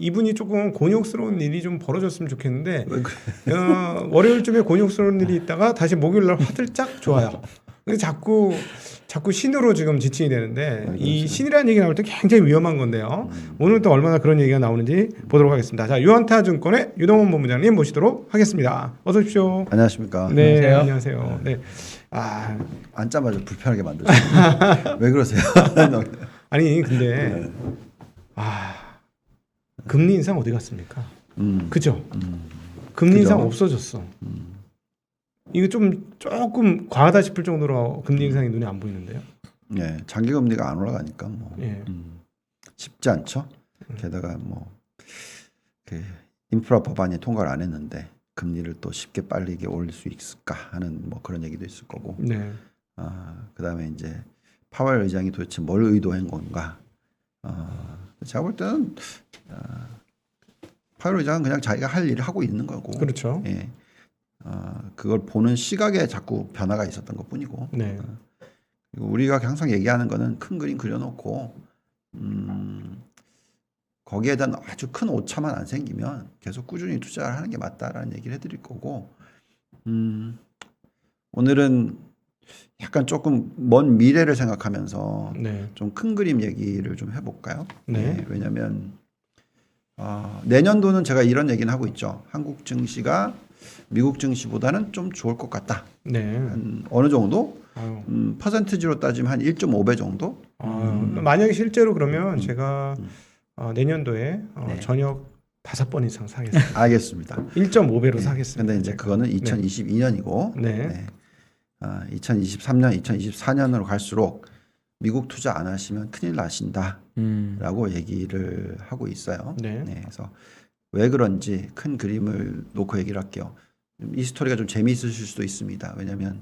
이분이 조금 곤욕스러운 일이 좀 벌어졌으면 좋겠는데 왜 그래? 월요일쯤에 곤욕스러운 일이 있다가 다시 목요일날 화들짝 좋아요. 근데 자꾸 신으로 지금 지칭이 되는데 이 그렇죠. 신이라는 얘기 나올 때 굉장히 위험한 건데요. 오늘 또 얼마나 그런 얘기가 나오는지 보도록 하겠습니다. 자, 유한타증권의 유동원 본부장님 모시도록 하겠습니다. 어서 오십시오. 안녕하십니까? 네, 안녕하세요. 안녕하세요. 네. 아, 앉자마자 불편하게 만드시네. 왜 그러세요? 아니 근데 금리 인상 어디 갔습니까? 그죠? 금리 인상 그죠? 없어졌어. 이거 조금 과하다 싶을 정도로 금리 인상이 눈에 안 보이는데요. 네, 장기 금리가 안 올라가니까 뭐 예. 쉽지 않죠. 게다가 그 인프라 법안이 통과를 안 했는데 금리를 또 쉽게 빨리 이게 올릴 수 있을까 하는 뭐 그런 얘기도 있을 거고. 네. 그다음에 이제 파월 의장이 도대체 뭘 의도한 건가? 제가 볼 때는 파월 의장은 그냥 자기가 할 일을 하고 있는 거고. 그렇죠. 예. 그걸 보는 시각에 자꾸 변화가 있었던 것뿐이고. 네. 그리고 우리가 항상 얘기하는 거는 큰 그림 그려놓고 거기에 대한 아주 큰 오차만 안 생기면 계속 꾸준히 투자를 하는 게 맞다라는 얘기를 해드릴 거고. 오늘은 약간 조금 먼 미래를 생각하면서 네. 좀 큰 그림 얘기를 좀 해볼까요? 네. 왜냐하면 내년도는 제가 이런 얘기는 하고 있죠. 한국 증시가 미국 증시보다는 좀 좋을 것 같다. 네. 한 어느 정도? 아유. 퍼센티지로 따지면 한 1.5배 정도? 만약에 실제로 그러면 제가 내년도에 네. 저녁 5번 이상 사겠습니다. 알겠습니다. 1.5배로 사겠습니다. 근데 이제 제가. 그거는 2022년이고 네. 2023년, 2024년으로 갈수록 미국 투자 안 하시면 큰일 나신다라고 얘기를 하고 있어요. 네. 그래서 왜 그런지 큰 그림을 놓고 얘기를 할게요. 이 스토리가 좀 재미있으실 수도 있습니다. 왜냐하면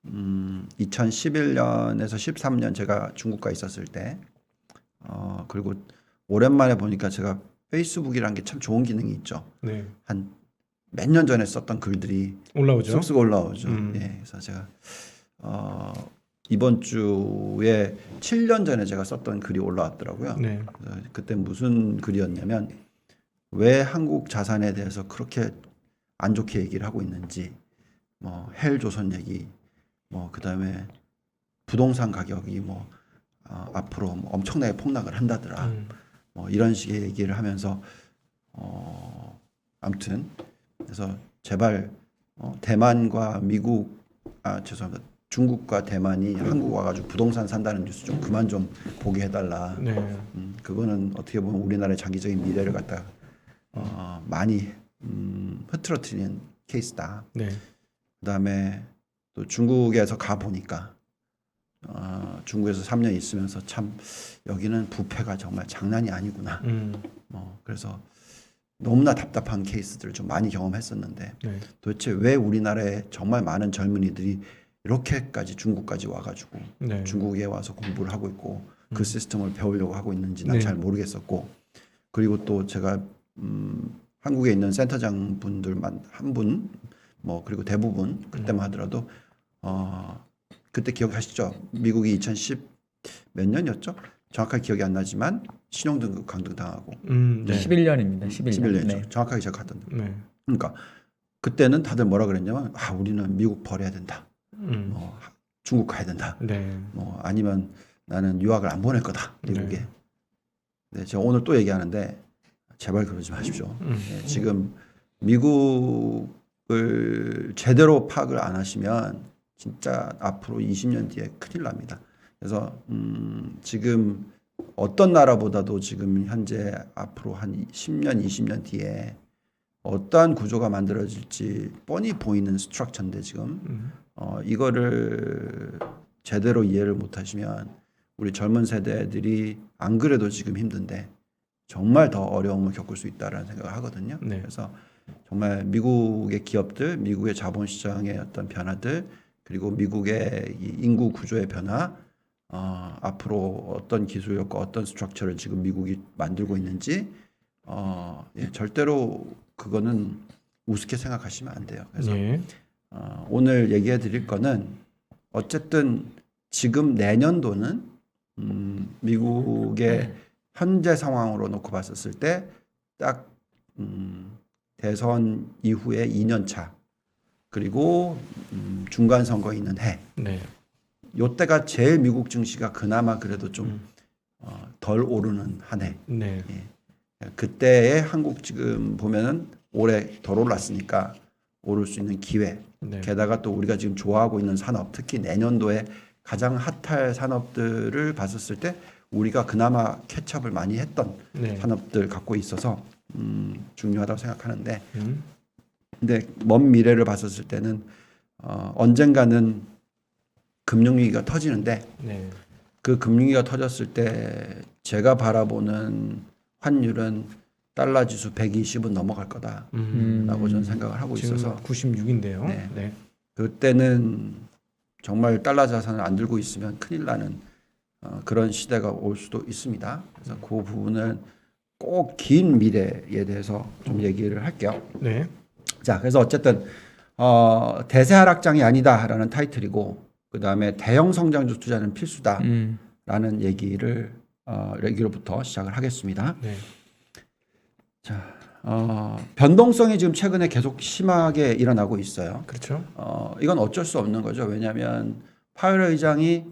2011년에서 13년 제가 중국가 있었을 때 그리고 오랜만에 보니까 제가 페이스북이라는 게 참 좋은 기능이 있죠. 네. 한 몇 년 전에 썼던 글들이 올라오죠. 쑥쑥 올라오죠. 예, 그래서 제가 이번 주에 7년 전에 제가 썼던 글이 올라왔더라고요. 네. 그래서 그때 무슨 글이었냐면 왜 한국 자산에 대해서 그렇게 안 좋게 얘기를 하고 있는지, 뭐 헬조선 얘기, 뭐 그다음에 부동산 가격이 뭐 앞으로 뭐 엄청나게 폭락을 한다더라. 뭐 이런 식의 얘기를 하면서 아무튼 그래서 제발 대만과 미국 죄송합니다. 중국과 대만이 한국 와가지고 부동산 산다는 뉴스 좀 그만 좀 보게 해달라. 네. 그거는 어떻게 보면 우리나라의 장기적인 미래를 갖다 많이 흐트러뜨리는 케이스다. 네. 그다음에 또 중국에서 가 보니까 중국에서 3년 있으면서 참 여기는 부패가 정말 장난이 아니구나. 그래서 너무나 답답한 케이스들을 좀 많이 경험했었는데 네. 도대체 왜 우리나라에 정말 많은 젊은이들이 이렇게까지 중국까지 와가지고 네. 중국에 와서 공부를 하고 있고 그 시스템을 배우려고 하고 있는지 난 네. 잘 모르겠었고, 그리고 또 제가 한국에 있는 센터장 분들만 한 분 뭐 그리고 대부분 그때만 하더라도 그때 기억하시죠? 미국이 2010 몇 년이었죠? 정확하게 기억이 안 나지만 신용등급 강등당하고 네. 11년입니다. 11년. 11년이죠. 네. 정확하게 제가 갔던. 네. 그러니까 그때는 다들 뭐라 그랬냐면 우리는 미국 버려야 된다. 중국 가야 된다. 네. 뭐 아니면 나는 유학을 안 보낼 거다. 미국에. 네. 네, 제가 오늘 또 얘기하는데 제발 그러지 마십시오. 네, 지금 미국을 제대로 파악을 안 하시면 진짜 앞으로 20년 뒤에 큰일 납니다. 그래서 지금 어떤 나라보다도 지금 현재 앞으로 한 10년, 20년 뒤에 어떠한 구조가 만들어질지 뻔히 보이는 스트럭처인데 지금 이거를 제대로 이해를 못하시면 우리 젊은 세대들이 안 그래도 지금 힘든데 정말 더 어려움을 겪을 수 있다라는 생각을 하거든요. 네. 그래서 정말 미국의 기업들, 미국의 자본시장의 어떤 변화들, 그리고 미국의 이 인구 구조의 변화, 앞으로 어떤 기술력과 어떤 스트럭처를 지금 미국이 만들고 있는지 절대로 그거는 우습게 생각하시면 안 돼요. 그래서 예. 오늘 얘기해 드릴 거는 어쨌든 지금 내년도는 미국의 현재 상황으로 놓고 봤었을 때 딱 대선 이후에 2년 차 그리고 중간 선거 있는 해. 네. 요때가 제일 미국 증시가 그나마 그래도 좀 덜 오르는 한 해. 네. 예. 그때에 한국 지금 보면은 올해 덜 올랐으니까 오를 수 있는 기회. 네. 게다가 또 우리가 지금 좋아하고 있는 산업, 특히 내년도에 가장 핫할 산업들을 봤었을 때 우리가 그나마 캐치업을 많이 했던 네. 산업들 갖고 있어서 중요하다고 생각하는데, 음. 근데 먼 미래를 봤었을 때는 언젠가는 금융위기가 터지는데 네. 그 금융위기가 터졌을 때 제가 바라보는 환율은 달러 지수 120은 넘어갈 거다라고 저는 생각을 하고 지금 있어서 96인데요. 네. 네. 그때는 정말 달러 자산을 안 들고 있으면 큰일 나는 그런 시대가 올 수도 있습니다. 그래서 그 부분은 꼭 긴 미래에 대해서 좀 얘기를 할게요. 네. 자, 그래서 어쨌든 대세 하락장이 아니다라는 타이틀이고 그 다음에 대형 성장주 투자는 필수다라는 얘기로부터 시작을 하겠습니다. 네. 자, 변동성이 지금 최근에 계속 심하게 일어나고 있어요. 그렇죠. 이건 어쩔 수 없는 거죠. 왜냐하면 파웰 의장이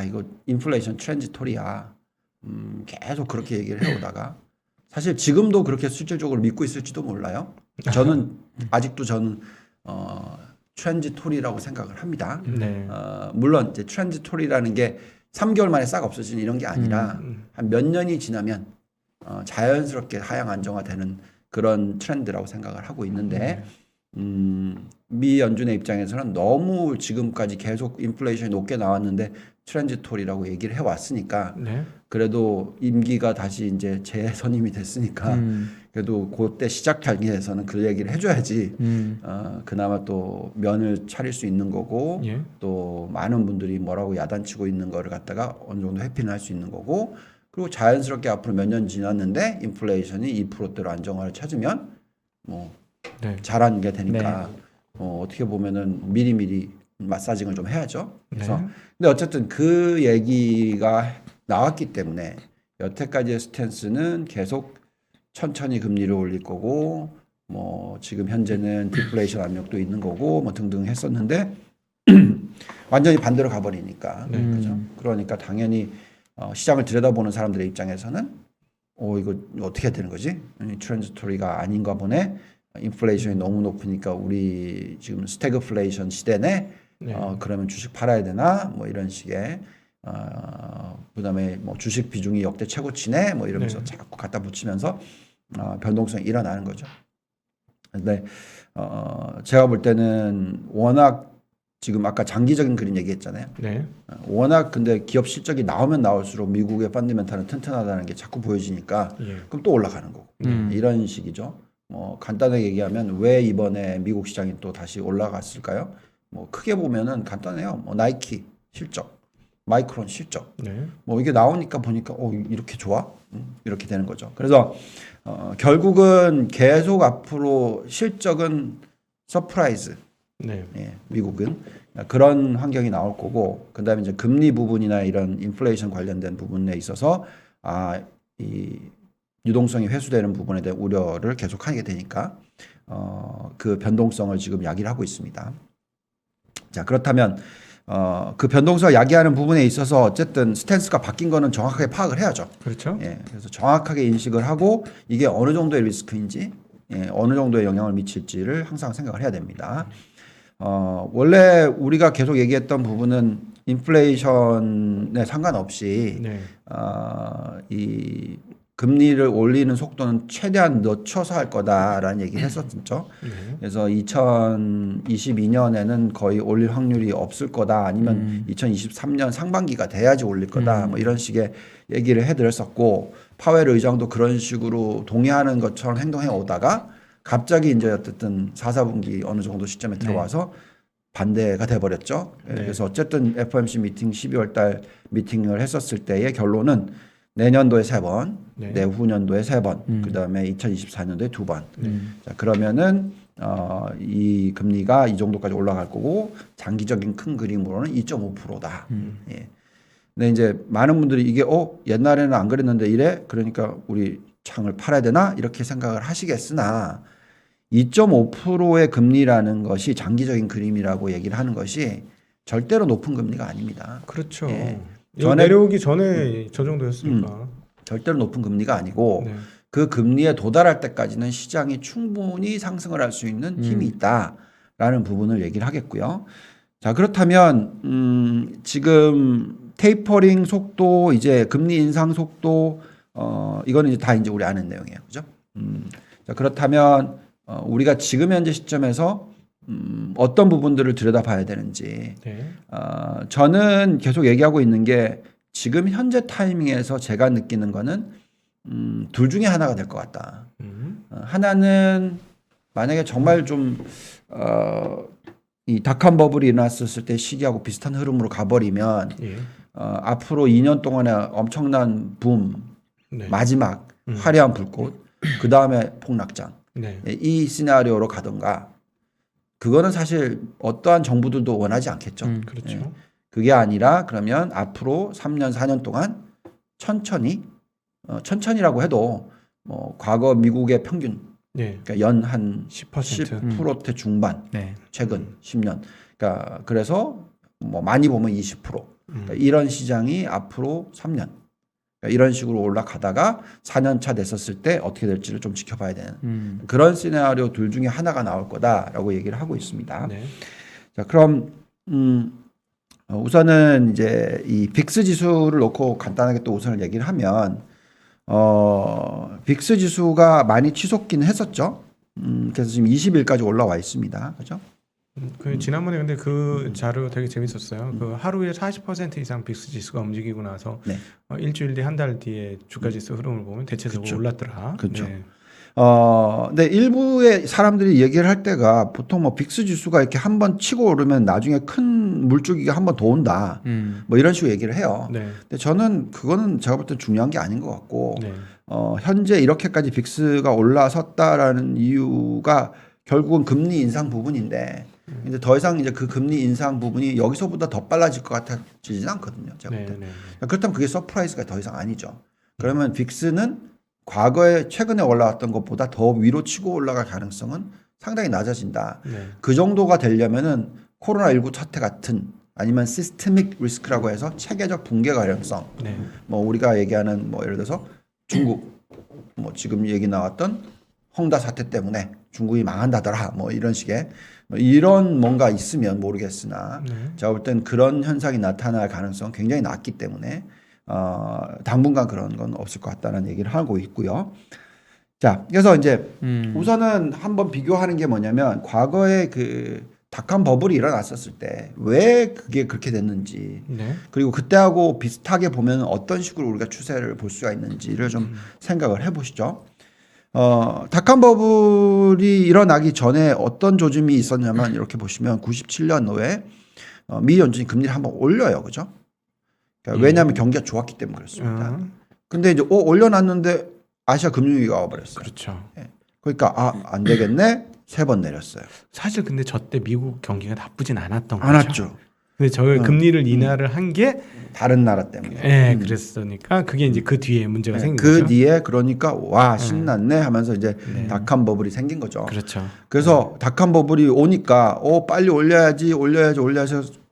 이거 인플레이션 트랜지토리야. 계속 그렇게 얘기를 해오다가 사실 지금도 그렇게 실질적으로 믿고 있을지도 몰라요. 저는 아직도 트랜지토리라고 생각을 합니다. 네. 물론 이제 트랜지토리라는 게 3개월 만에 싹 없어지는 이런 게 아니라 한 몇 년이 지나면 자연스럽게 하향 안정화되는 그런 트렌드라고 생각을 하고 있는데 미 연준의 입장에서는 너무 지금까지 계속 인플레이션이 높게 나왔는데 트랜지토리라고 얘기를 해왔으니까 네. 그래도 임기가 다시 이제 재선임이 됐으니까 그래도 그때 시작 단계에서는 그 얘기를 해줘야지 그나마 또 면을 차릴 수 있는 거고 예. 또 많은 분들이 뭐라고 야단치고 있는 거를 갖다가 어느 정도 회피는 할 수 있는 거고 그리고 자연스럽게 앞으로 몇 년 지났는데 인플레이션이 2%대로 안정화를 찾으면 뭐 네. 잘한 게 되니까 어떻게 보면은 미리미리 마사징을 좀 해야죠. 그래서 네. 근데 어쨌든 그 얘기가 나왔기 때문에 여태까지의 스탠스는 계속 천천히 금리를 올릴 거고 뭐 지금 현재는 디플레이션 압력도 있는 거고 뭐 등등 했었는데 완전히 반대로 가버리니까 그죠? 그러니까 당연히 시장을 들여다보는 사람들의 입장에서는 이거 어떻게 해야 되는 거지? 트랜지토리가 아닌가 보네. 인플레이션이 너무 높으니까 우리 지금 스태그플레이션 시대네. 그러면 주식 팔아야 되나? 뭐 이런 식의 그다음에 뭐 주식 비중이 역대 최고치네. 뭐 이러면서 자꾸 갖다 붙이면서 변동성이 일어나는 거죠. 근데 제가 볼 때는 워낙 지금 아까 장기적인 그림 얘기했잖아요. 네. 워낙 근데 기업 실적이 나오면 나올수록 미국의 펀더멘탈은 튼튼하다는 게 자꾸 보여지니까 예. 그럼 또 올라가는 거고 이런 식이죠. 뭐 간단하게 얘기하면 왜 이번에 미국 시장이 또 다시 올라갔을까요? 뭐 크게 보면은 간단해요. 뭐 나이키 실적, 마이크론 실적. 네. 뭐 이게 나오니까 보니까 이렇게 좋아? 이렇게 되는 거죠. 그래서 결국은 계속 앞으로 실적은 서프라이즈. 네. 예, 미국은 그런 환경이 나올 거고 그다음에 이제 금리 부분이나 이런 인플레이션 관련된 부분에 있어서 이 유동성이 회수되는 부분에 대한 우려를 계속하게 되니까 그 변동성을 지금 야기를 하고 있습니다. 자, 그렇다면 그 변동성을 야기하는 부분에 있어서 어쨌든 스탠스가 바뀐 거는 정확하게 파악을 해야죠. 그렇죠. 예, 그래서 정확하게 인식을 하고 이게 어느 정도의 리스크인지 어느 정도의 영향을 미칠지를 항상 생각을 해야 됩니다. 원래 우리가 계속 얘기했던 부분은 인플레이션에 상관없이 네. 이 금리를 올리는 속도는 최대한 늦춰서 할 거다라는 얘기를 했었죠. 네. 그래서 2022년에는 거의 올릴 확률이 없을 거다 아니면 2023년 상반기가 돼야지 올릴 거다 뭐 이런 식의 얘기를 해드렸었고 파웰 의장도 그런 식으로 동의하는 것처럼 행동해 오다가 갑자기 이제 어쨌든 4, 4분기 어느 정도 시점에 들어와서 반대가 돼버렸죠. 그래서 어쨌든 FOMC 미팅 12월 달 미팅을 했었을 때의 결론은 내년도에 3번, 내후년도에 3번, 그다음에 2024년도에 2번. 자, 그러면은 이 금리가 이 정도까지 올라갈 거고 장기적인 큰 그림으로는 2.5%다. 예. 근데 이제 많은 분들이 이게 옛날에는 안 그랬는데 이래? 그러니까 우리 창을 팔아야 되나 이렇게 생각을 하시겠으나 2.5%의 금리라는 것이 장기적인 그림이라고 얘기를 하는 것이 절대로 높은 금리가 아닙니다. 그렇죠. 예. 내려오기 전에 저 정도였으니까. 절대로 높은 금리가 아니고 네. 그 금리에 도달할 때까지는 시장이 충분히 상승을 할 수 있는 힘이 있다라는 부분을 얘기를 하겠고요. 자, 그렇다면 지금 테이퍼링 속도, 이제 금리 인상 속도, 이거는 이제 다 이제 우리 아는 내용이에요, 그죠? 자, 그렇다면 우리가 지금 현재 시점에서 어떤 부분들을 들여다봐야 되는지, 네. 저는 계속 얘기하고 있는 게 지금 현재 타이밍에서 제가 느끼는 거는 둘 중에 하나가 될 것 같다. 하나는 만약에 정말 좀 이 닷컴 버블이 일어났었을 때 시기하고 비슷한 흐름으로 가버리면 예. 앞으로 2년 동안의 엄청난 붐, 네. 마지막 화려한 불꽃, 그 다음에 폭락장, 네. 이 시나리오로 가던가, 그거는 사실 어떠한 정부들도 원하지 않겠죠. 그렇죠. 예. 그게 아니라 그러면 앞으로 3년, 4년 동안 천천히라고 해도 뭐 과거 미국의 평균, 네. 그러니까 연 한 10%. 10%대 중반, 네. 최근 10년. 그러니까 그래서 뭐 많이 보면 20%. 그러니까 이런 시장이 앞으로 3년. 그러니까 이런 식으로 올라가다가 4년 차 됐었을 때 어떻게 될지를 좀 지켜봐야 되는 그런 시나리오 둘 중에 하나가 나올 거다라고 얘기를 하고 있습니다. 네. 자, 그럼 우선은 이제 이 빅스 지수를 놓고 간단하게 또 우선을 얘기를 하면 빅스 지수가 많이 치솟긴 했었죠. 그래서 지금 20일까지 올라와 있습니다. 그죠? 그 지난번에 근데 그 자료 되게 재밌었어요. 그 하루에 40% 이상 빅스 지수가 움직이고 나서 네. 일주일 뒤 한 달 뒤에 주가 지수 흐름을 보면 대체적으로 그쵸. 올랐더라. 그쵸. 네. 근데 일부의 사람들이 얘기를 할 때가 보통 뭐 빅스 지수가 이렇게 한번 치고 오르면 나중에 큰 물줄기가 한 번 더 온다. 뭐 이런 식으로 얘기를 해요. 네. 근데 저는 그거는 제가 볼 때 중요한 게 아닌 것 같고, 네. 현재 이렇게까지 빅스가 올라섰다라는 이유가 결국은 금리 인상 부분인데, 이제 더 이상 이제 그 금리 인상 부분이 여기서보다 더 빨라질 것 같아지진 않거든요. 제가 볼 네. 때. 네. 그렇다면 그게 서프라이즈가 더 이상 아니죠. 그러면 빅스는 과거에 최근에 올라왔던 것보다 더 위로 치고 올라갈 가능성은 상당히 낮아진다. 네. 그 정도가 되려면은 코로나19 사태 같은 아니면 시스테믹 리스크라고 해서 체계적 붕괴 가능성. 네. 뭐 우리가 얘기하는 뭐 예를 들어서 중국 뭐 지금 얘기 나왔던 헝다 사태 때문에 중국이 망한다더라 뭐 이런 식의 뭐 이런 뭔가 있으면 모르겠으나 네. 제가 볼 땐 그런 현상이 나타날 가능성은 굉장히 낮기 때문에 당분간 그런 건 없을 것 같다는 얘기를 하고 있고요. 자, 그래서 이제 우선은 한번 비교하는 게 뭐냐면 과거에 그 닷컴 버블이 일어났었을 때 왜 그게 그렇게 됐는지 네. 그리고 그때하고 비슷하게 보면 어떤 식으로 우리가 추세를 볼 수가 있는지를 좀 생각을 해보시죠. 닷컴 버블이 일어나기 전에 어떤 조짐이 있었냐면 이렇게 보시면 97년도에 미 연준이 금리를 한번 올려요, 그죠? 그러니까 왜냐하면 경기가 좋았기 때문에 그렇습니다. 근데 이제 올려놨는데 아시아 금융위기가 와버렸어요. 그렇죠. 그러니까 안 되겠네. 3번 내렸어요. 사실 근데 저 때 미국 경기가 나쁘진 않았던 거죠. 안 왔죠. 근데 저 금리를 인하를 한 게 다른 나라 때문에. 예, 그랬으니까 그게 이제 그 뒤에 문제가 생긴 그 거죠. 뒤에 그러니까 와 신났네 하면서 이제 네. 닷컴 버블이 생긴 거죠. 그렇죠. 그래서 닷컴 버블이 오니까 빨리 올려야지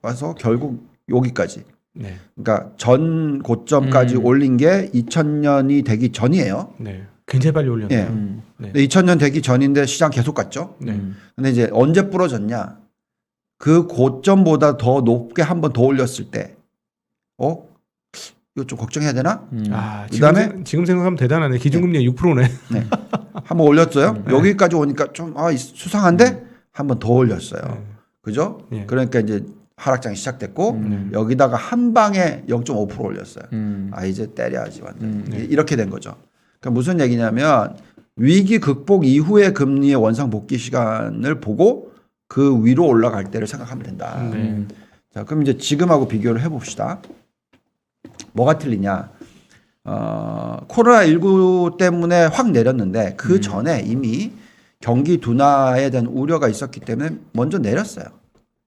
와서 결국 여기까지. 네. 그러니까 전 고점까지 올린 게 2000년이 되기 전이에요. 네. 굉장히 빨리 올렸네요. 예. 네. 근데 2000년 되기 전인데 시장 계속 갔죠. 네. 근데 이제 언제 부러졌냐? 그 고점보다 더 높게 한 번 더 올렸을 때, 이거 좀 걱정해야 되나? 아, 그다음에 지금 생각하면 대단하네. 기준금리가 6%네. 네. 한번 올렸어요. 여기까지 오니까 좀 수상한데 한 번 더 올렸어요. 그죠? 예. 그러니까 이제 하락장이 시작됐고 여기다가 한 방에 0.5% 올렸어요. 이제 때려야지 완전. 이렇게 된 거죠. 그러니까 무슨 얘기냐면 위기 극복 이후의 금리의 원상 복귀 시간을 보고 그 위로 올라갈 때를 생각하면 된다. 네. 자, 그럼 이제 지금하고 비교를 해봅시다. 뭐가 틀리냐? 코로나19 때문에 확 내렸는데 그 전에 이미 경기 둔화에 대한 우려가 있었기 때문에 먼저 내렸어요.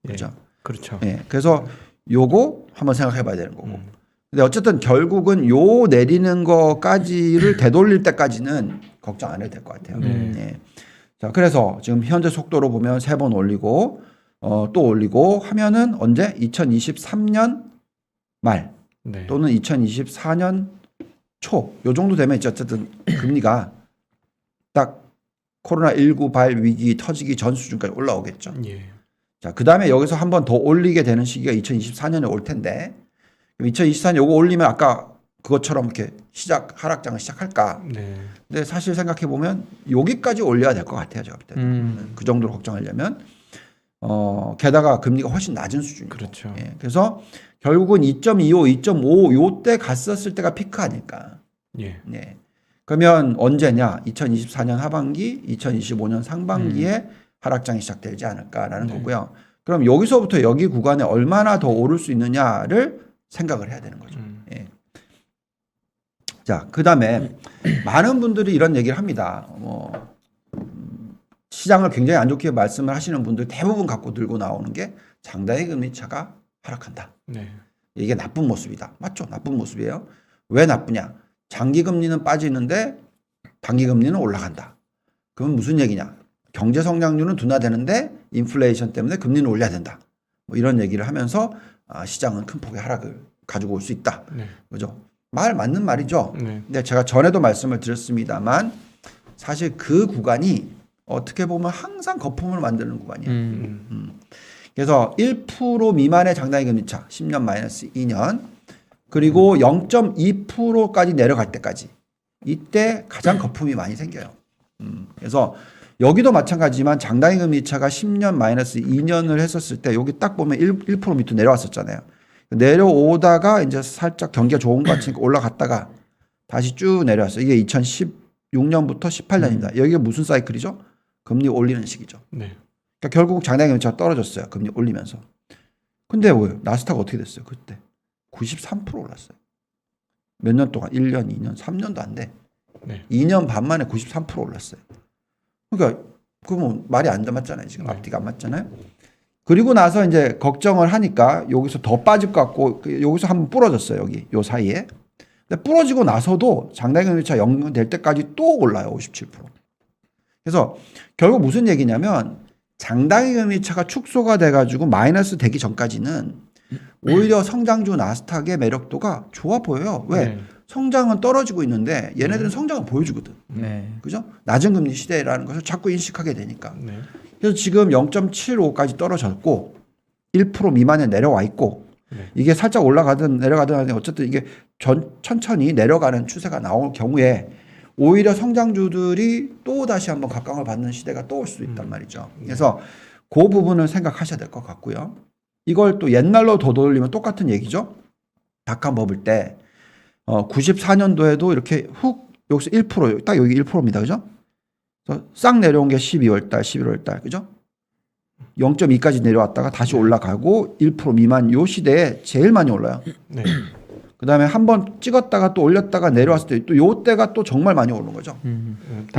그렇죠? 그렇죠. 예. 그래서 요거 한번 생각해 봐야 되는 거고. 근데 어쨌든 결국은 요 내리는 거까지를 되돌릴 때까지는 걱정 안 해도 될 것 같아요. 예. 자, 그래서 지금 현재 속도로 보면 3번 올리고 또 올리고 하면은 언제? 2023년 말 네. 또는 2024년 초 요 정도 되면 이제 어쨌든 금리가 딱 코로나19 발 위기 터지기 전 수준까지 올라오겠죠. 예. 자, 그다음에 여기서 한 번 더 올리게 되는 시기가 2024년에 올 텐데 2024년 요거 올리면 아까 그것처럼 이렇게 하락장을 시작할까? 네. 근데 사실 생각해 보면 여기까지 올려야 될 것 같아요, 제가 볼 때는. 그 정도로 걱정하려면 게다가 금리가 훨씬 낮은 수준이고. 그렇죠. 예, 그래서 결국은 2.25, 2.5 요때 갔었을 때가 피크 아닐까. 예. 예. 그러면 언제냐? 2024년 하반기, 2025년 상반기에 하락장이 시작되지 않을까라는 거고요. 그럼 여기서부터 여기 구간에 얼마나 더 오를 수 있느냐를 생각을 해야 되는 거죠. 예. 자, 그 다음에 많은 분들이 이런 얘기를 합니다. 시장을 굉장히 안 좋게 말씀을 하시는 분들 대부분 갖고 들고 나오는 게 장단기 금리 차가 하락한다. 네. 이게 나쁜 모습이다. 맞죠? 나쁜 모습이에요. 왜 나쁘냐? 장기 금리는 빠지는데 단기 금리는 올라간다. 그럼 무슨 얘기냐? 경제 성장률은 둔화되는데 인플레이션 때문에 금리는 올려야 된다. 뭐 이런 얘기를 하면서 시장은 큰 폭의 하락을 가지고 올 수 있다. 네. 그죠? 말 맞는 말이죠. 네. 근데 제가 전에도 말씀을 드렸습니다만 사실 그 구간이 어떻게 보면 항상 거품을 만드는 구간이에요. 그래서 1% 미만의 장단기 금리차 10년 마이너스 2년 그리고 0.2%까지 내려갈 때까지 이때 가장 거품이 많이 생겨요. 그래서 여기도 마찬가지지만 장단기 금리차가 10년 마이너스 2년을 했었을 때 여기 딱 보면 1% 밑으로 내려왔었잖아요. 내려오다가 이제 살짝 경기가 좋은 것 같으니까 올라갔다가 다시 쭉 내려왔어요. 이게 2016년부터 18년입니다. 여기가 무슨 사이클이죠? 금리 올리는 시기죠. 네. 그러니까 결국 장단기 금리차가 떨어졌어요. 금리 올리면서. 근데 왜 나스닥 어떻게 됐어요? 그때 93% 올랐어요. 몇 년 동안 1년, 2년, 3년도 안 돼. 네. 2년 반 만에 93% 올랐어요. 그러니까 그러면 말이 안 맞잖아요. 지금 네. 앞뒤가 안 맞잖아요. 그리고 나서 이제 걱정을 하니까 여기서 더 빠질 것 같고 여기서 한번 부러졌어요. 여기 요 사이에. 근데 부러지고 나서도 장단기 금리차 연결될 때까지 또 올라요. 57%. 그래서 결국 무슨 얘기냐면 장단기 금리차가 축소가 돼가지고 마이너스 되기 전까지는 오히려 성장주 나스닥의 매력도가 좋아 보여요. 왜? 네. 성장은 떨어지고 있는데 얘네들은 성장을 보여주거든. 네. 그죠? 낮은 금리 시대라는 것을 자꾸 인식하게 되니까. 네. 그래서 지금 0.75까지 떨어졌고 1% 미만에 내려와 있고 네. 이게 살짝 올라가든 내려가든 하는데 어쨌든 이게 천천히 내려가는 추세가 나올 경우에 오히려 성장주들이 또 다시 한번 각광을 받는 시대가 또 올 수 있단 말이죠. 그래서 그 부분을 생각하셔야 될 것 같고요. 이걸 또 옛날로 더 돌리면 똑같은 얘기죠. 닷컴 버블 때 94년도에도 이렇게 훅 여기서 1% 딱 여기 1%입니다. 그죠? 그래서 싹 내려온 게 12월 달, 11월 달. 그죠? 0.2까지 내려왔다가 다시 올라가고 1% 미만 요 시대에 제일 많이 올라요. 네. 그다음에 한번 찍었다가 또 올렸다가 내려왔을 때 또 요 때가 또 정말 많이 오르는 거죠.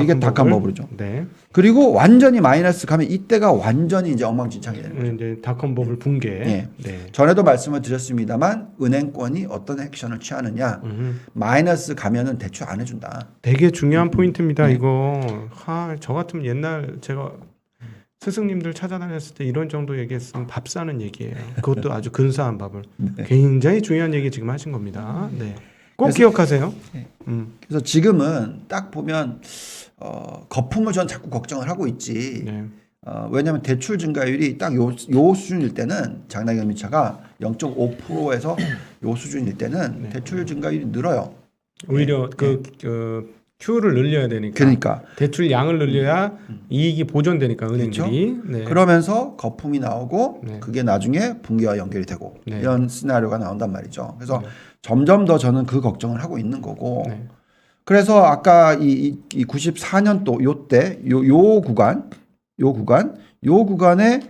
이게 닷컴 버블이죠. 네. 그리고 완전히 마이너스 가면 이때가 완전히 이제 엉망진창이 되는 거죠. 이제 닷컴 버블 붕괴. 예. 네. 전에도 말씀을 드렸습니다만 은행권이 어떤 액션을 취하느냐 마이너스 가면은 대출 안 해준다. 되게 중요한 포인트입니다. 이거 저 같으면 옛날 제가 스승님들 찾아다녔을 때 이런 정도 얘기했으면 밥 사는 얘기예요. 그것도 아주 근사한 밥을. 굉장히 중요한 얘기 지금 하신 겁니다. 네. 꼭 그래서- 기억하세요. 그래서 지금은 딱 보면 거품을 전 자꾸 걱정을 하고 있지. 네. 왜냐하면 대출 증가율이 딱 요 수준일 때는 장단기 금리차가 0.5%에서 요 수준일 때는 대출 증가율이 늘어요. 오히려 그 Q를 늘려야 되니까. 그러니까 대출 양을 늘려야 이익이 보존되니까 은행들이. 네. 그러면서 거품이 나오고 네. 그게 나중에 붕괴와 연결이 되고 네. 이런 시나리오가 나온단 말이죠. 그래서 점점 더 저는 그 걱정을 하고 있는 거고. 네. 그래서 아까 이 94년도 요때 요 구간에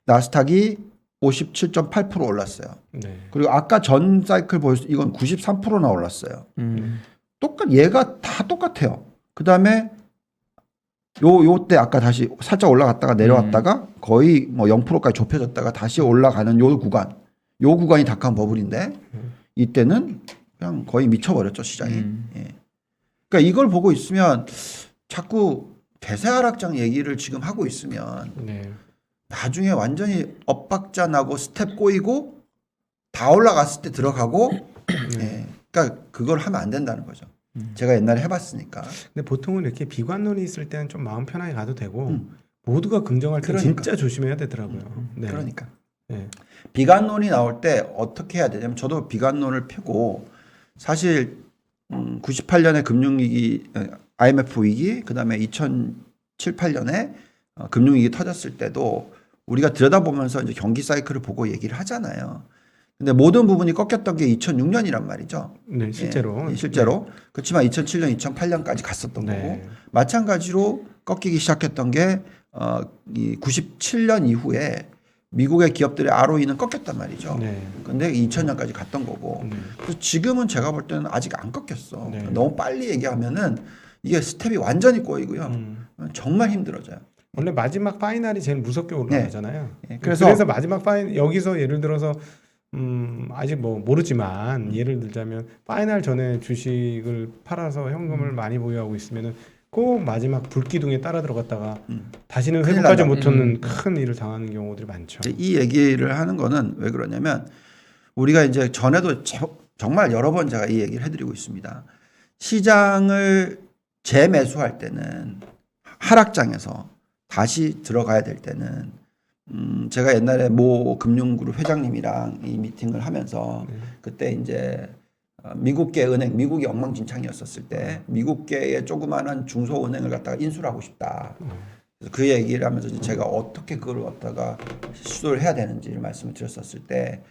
나스닥이 57.8% 올랐어요. 네. 그리고 아까 전 사이클 보여서 이건 93%나 올랐어요. 얘가 다 똑같아요. 그 다음에 요때 아까 다시 살짝 올라갔다가 내려왔다가 거의 뭐 0%까지 좁혀졌다가 다시 올라가는 요 구간이 닷컴 버블인데 이때는 그냥 거의 미쳐버렸죠 시장이. 예. 그러니까 이걸 보고 있으면 자꾸 대세 하락장 얘기를 지금 하고 있으면 네. 나중에 완전히 엇박자 나고 스텝 꼬이고 다 올라갔을 때 들어가고 예. 그러니까 그걸 하면 안 된다는 거죠. 제가 옛날에 해봤으니까. 근데 보통은 이렇게 비관론이 있을 때는 좀 마음 편하게 가도 되고 모두가 긍정할 때 그러니까. 진짜 조심해야 되더라고요. 네. 그러니까 네. 비관론이 나올 때 어떻게 해야 되냐면 저도 비관론을 펴고 사실 98년에 금융위기, IMF 위기, 그다음에 2007, 8년에 금융위기 터졌을 때도 우리가 들여다보면서 이제 경기 사이클을 보고 얘기를 하잖아요. 근데 모든 부분이 꺾였던 게 2006년이란 말이죠. 네, 실제로. 예, 실제로. 그렇지만 2007년, 2008년까지 갔었던 네. 거고 마찬가지로 꺾이기 시작했던 게 이 97년 이후에 미국의 기업들의 ROE는 꺾였단 말이죠. 네. 근데 2000년까지 갔던 거고. 네. 그래서 지금은 제가 볼 때는 아직 안 꺾였어. 네. 너무 빨리 얘기하면은 이게 스텝이 완전히 꼬이고요. 정말 힘들어져요. 원래 마지막 파이널이 제일 무섭게 올라가잖아요. 예, 그래서 마지막 파이널 여기서 예를 들어서 아직 뭐 모르지만 예를 들자면 파이널 전에 주식을 팔아서 현금을 많이 보유하고 있으면은 꼭 마지막 불기둥에 따라 들어갔다가 다시는 큰일 회복하지 난다. 못하는 큰 일을 당하는 경우들이 많죠. 이제 이 얘기를 하는 거는 왜 그러냐면 우리가 이제 전에도 정말 여러 번 제가 이 얘기를 해드리고 있습니다. 시장을 재매수할 때는 하락장에서 다시 들어가야 될 때는 제가 옛날에 모 금융그룹 회장님이랑 이 미팅을 하면서 그때 이제 미국계 은행, 미국이 엉망진창이었었을 때 미국계의 조그마한 중소은행을 갖다가 인수를 하고 싶다. 그래서 그 얘기를 하면서 이제 제가 어떻게 그걸 갖다가 시도를 해야 되는지를 말씀을 드렸었을 때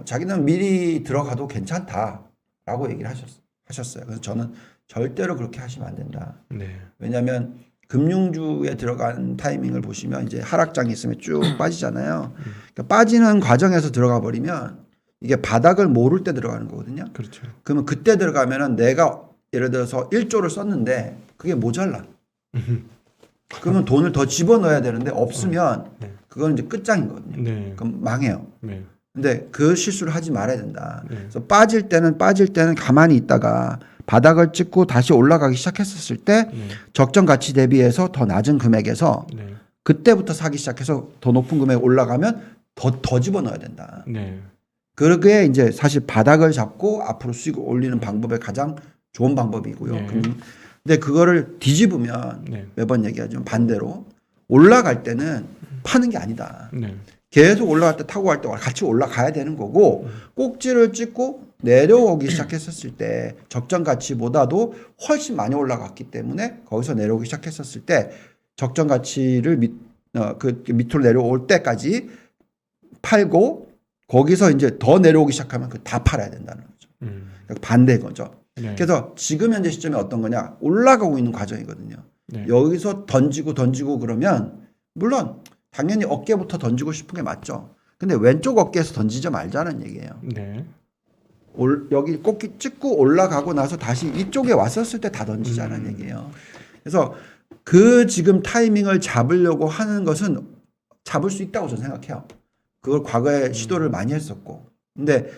자기는 미리 들어가도 괜찮다라고 얘기를 하셨어요. 그래서 저는 절대로 그렇게 하시면 안 된다. 네. 왜냐하면 금융주에 들어간 타이밍을 보시면 이제 하락장이 있으면 쭉 빠지잖아요. 그러니까 빠지는 과정에서 들어가 버리면 이게 바닥을 모를 때 들어가는 거거든요. 그렇죠. 그러면 그때 들어가면은 내가 예를 들어서 1조를 썼는데 그게 모자라. 그러면 돈을 더 집어넣어야 되는데 없으면 네. 그건 이제 끝장이거든요. 네. 그럼 망해요. 네. 근데 그 실수를 하지 말아야 된다. 네. 그래서 빠질 때는 가만히 있다가 바닥을 찍고 다시 올라가기 시작했었을 때 네. 적정 가치 대비해서 더 낮은 금액에서 네. 그때부터 사기 시작해서 더 높은 금액 올라가면 더 집어넣어야 된다. 네. 그게 이제 사실 바닥을 잡고 앞으로 수익을 올리는 방법의 가장 좋은 방법이고요. 네. 근데 그거를 뒤집으면 네. 매번 얘기하지만 반대로 올라갈 때는 파는 게 아니다. 네. 계속 올라갈 때 타고 갈 때 같이 올라가야 되는 거고 꼭지를 찍고 내려오기 시작했었을 때 적정 가치보다도 훨씬 많이 올라갔기 때문에 거기서 내려오기 시작했었을 때 적정 가치를 그 밑으로 내려올 때까지 팔고 거기서 이제 더 내려오기 시작하면 그 다 팔아야 된다는 거죠. 그러니까 반대인 거죠. 네. 그래서 지금 현재 시점이 어떤 거냐? 올라가고 있는 과정이거든요. 네. 여기서 던지고 그러면 물론 당연히 어깨부터 던지고 싶은 게 맞죠. 근데 왼쪽 어깨에서 던지지 말자는 얘기예요. 네. 여기 꼭지 찍고 올라가고 나서 다시 이쪽에 왔었을 때 다 던지자는 얘기예요. 그래서 그 지금 타이밍을 잡으려고 하는 것은 잡을 수 있다고 저는 생각해요. 그걸 과거에 시도를 많이 했었고. 근데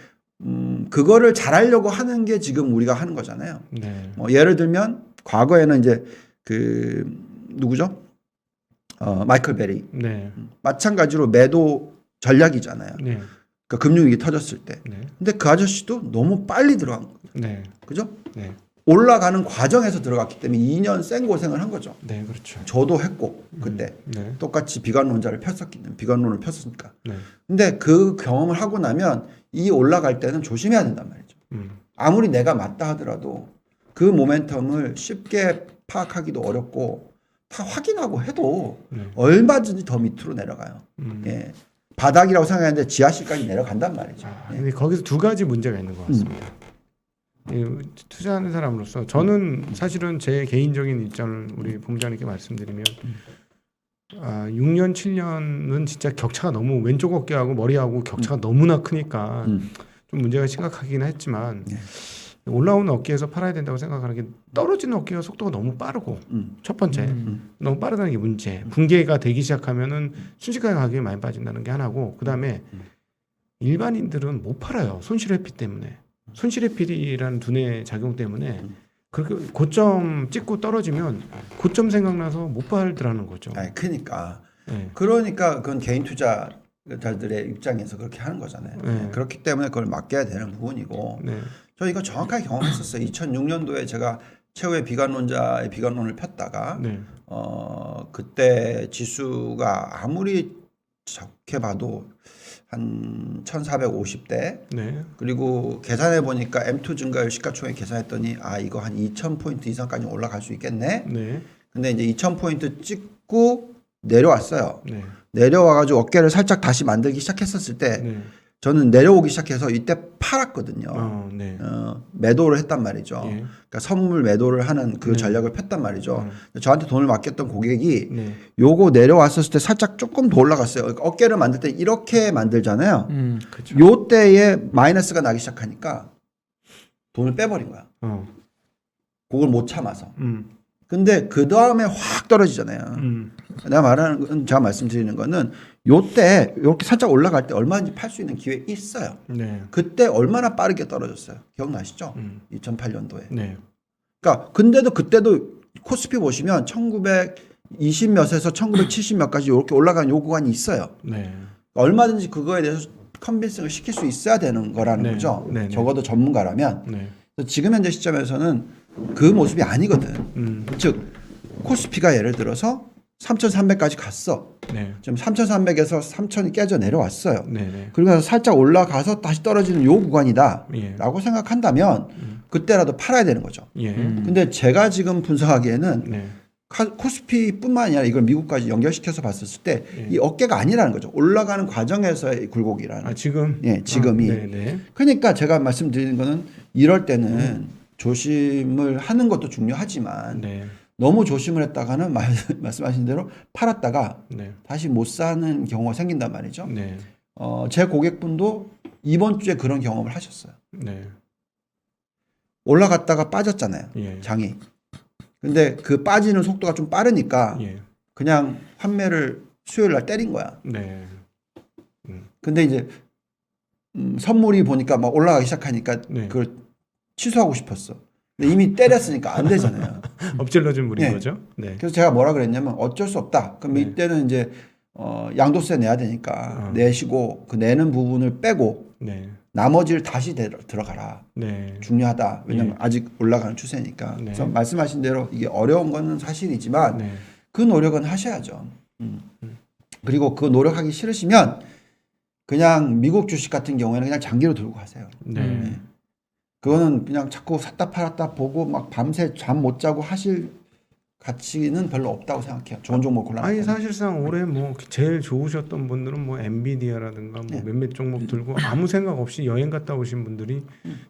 그거를 잘하려고 하는 게 지금 우리가 하는 거잖아요. 네. 예를 들면 과거에는 이제 그 누구죠? 마이클 베리. 네. 마찬가지로 매도 전략이잖아요. 네. 그러니까 금융위기 터졌을 때. 네. 근데 그 아저씨도 너무 빨리 들어간 거예요. 네. 그죠? 네. 올라가는 과정에서 들어갔기 때문에 2년 생 고생을 한 거죠. 네, 그렇죠. 저도 했고 그때 네. 똑같이 비관론을 폈으니까. 네. 근데 그 경험을 하고 나면 이 올라갈 때는 조심해야 된단 말이죠. 아무리 내가 맞다 하더라도 그 모멘텀을 쉽게 파악하기도 어렵고 다 확인하고 해도 네. 얼마든지 더 밑으로 내려가요. 예. 바닥이라고 생각하는데 지하실까지 내려간단 말이죠. 예. 근데 거기서 두 가지 문제가 있는 것 같습니다. 투자하는 사람으로서 저는 사실은 제 개인적인 입장을 우리 본부장님께 말씀드리면 6년 7년은 진짜 격차가 너무 왼쪽 어깨하고 머리하고 격차가 너무나 크니까 좀 문제가 심각하긴 했지만 네. 올라오는 어깨에서 팔아야 된다고 생각하는 게 떨어지는 어깨가 속도가 너무 빠르고 첫 번째 너무 빠르다는 게 문제. 붕괴가 되기 시작하면은 순식간에 가격이 많이 빠진다는 게 하나고 그다음에 일반인들은 못 팔아요. 손실 회피 때문에. 손실의 피리라는 두뇌 작용 때문에 그렇게 고점 찍고 떨어지면 고점 생각나서 못 팔더라는 거죠. 아니, 그러니까 네. 그건 개인 투자자들의 입장에서 그렇게 하는 거잖아요. 네. 그렇기 때문에 그걸 맡겨야 되는 부분이고 네. 저 이거 정확하게 경험했었어요. 2006년도에 제가 최후의 비관론자의 비관론을 폈다가 네. 그때 지수가 아무리 좋게 봐도 한 1450대 네. 그리고 계산해 보니까 M2 증가율 시가총액 계산했더니 이거 한 2000포인트 이상까지 올라갈 수 있겠네. 네. 근데 이제 2000포인트 찍고 내려왔어요. 네. 내려와가지고 어깨를 살짝 다시 만들기 시작했었을 때 네. 저는 내려오기 시작해서 이때 팔았거든요. 네. 매도를 했단 말이죠. 예. 그러니까 선물 매도를 하는 그 네. 전략을 폈단 말이죠. 저한테 돈을 맡겼던 고객이 네. 요거 내려왔었을 때 살짝 조금 더 올라갔어요. 그러니까 어깨를 만들 때 이렇게 만들잖아요. 그렇죠. 요 때에 마이너스가 나기 시작하니까 돈을 빼버린 거야. 그걸 못 참아서. 근데 그 다음에 확 떨어지잖아요. 제가 말씀드리는 거는 요때 이렇게 살짝 올라갈 때 얼마든지 팔 수 있는 기회 있어요. 네. 그때 얼마나 빠르게 떨어졌어요. 기억나시죠? 2008년도에. 네. 그러니까 근데도 그때도 코스피 보시면 1920 몇에서 1970 몇까지 이렇게 올라간 요 구간이 있어요. 네. 얼마든지 그거에 대해서 컨빈싱을 시킬 수 있어야 되는 거라는 네. 거죠. 네. 적어도 전문가라면. 네. 그래서 지금 현재 시점에서는 그 모습이 아니거든. 즉 코스피가 예를 들어서 3,300까지 갔어. 네. 지금 3,300에서 3,000이 깨져 내려왔어요. 네. 그리고 나서 살짝 올라가서 다시 떨어지는 요 구간이다 예. 라고 생각한다면 그때라도 팔아야 되는 거죠. 예. 근데 제가 지금 분석하기에는 네. 코스피뿐만 아니라 이걸 미국까지 연결시켜서 봤을 때 이 어깨가 아니라는 거죠. 올라가는 과정에서의 굴곡이라는. 지금? 예, 지금이. 네네. 그러니까 제가 말씀드리는 거는 이럴 때는 조심을 하는 것도 중요하지만 네. 너무 조심을 했다가는 말씀하신 대로 팔았다가 네. 다시 못 사는 경우가 생긴단 말이죠. 네. 제 고객분도 이번 주에 그런 경험을 하셨어요. 네. 올라갔다가 빠졌잖아요. 예. 장이. 근데 그 빠지는 속도가 좀 빠르니까 예. 그냥 판매를 수요일 날 때린 거야. 네. 근데 이제 선물이 보니까 막 올라가기 시작하니까 네. 그걸 취소하고 싶었어. 근데 이미 때렸으니까 안 되잖아요. 엎질러진 물인 네. 거죠. 네. 그래서 제가 뭐라 그랬냐면 어쩔 수 없다. 그럼 네. 이때는 이제 양도세 내야 되니까 내시고 그 내는 부분을 빼고 네. 나머지를 다시 들어가라. 네. 중요하다. 왜냐면 예. 아직 올라가는 추세니까. 네. 그래서 말씀하신 대로 이게 어려운 거는 사실이지만 네. 그 노력은 하셔야죠. 그리고 그 노력하기 싫으시면 그냥 미국 주식 같은 경우에는 그냥 장기로 들고 가세요. 네. 그거는 그냥 자꾸 샀다 팔았다 보고 막 밤새 잠 못 자고 하실 가치는 별로 없다고 생각해요. 좋은 종목 골라. 아니 사실상 올해 뭐 제일 좋으셨던 분들은 뭐 엔비디아라든가 뭐 네. 몇몇 종목 들고 아무 생각 없이 여행 갔다 오신 분들이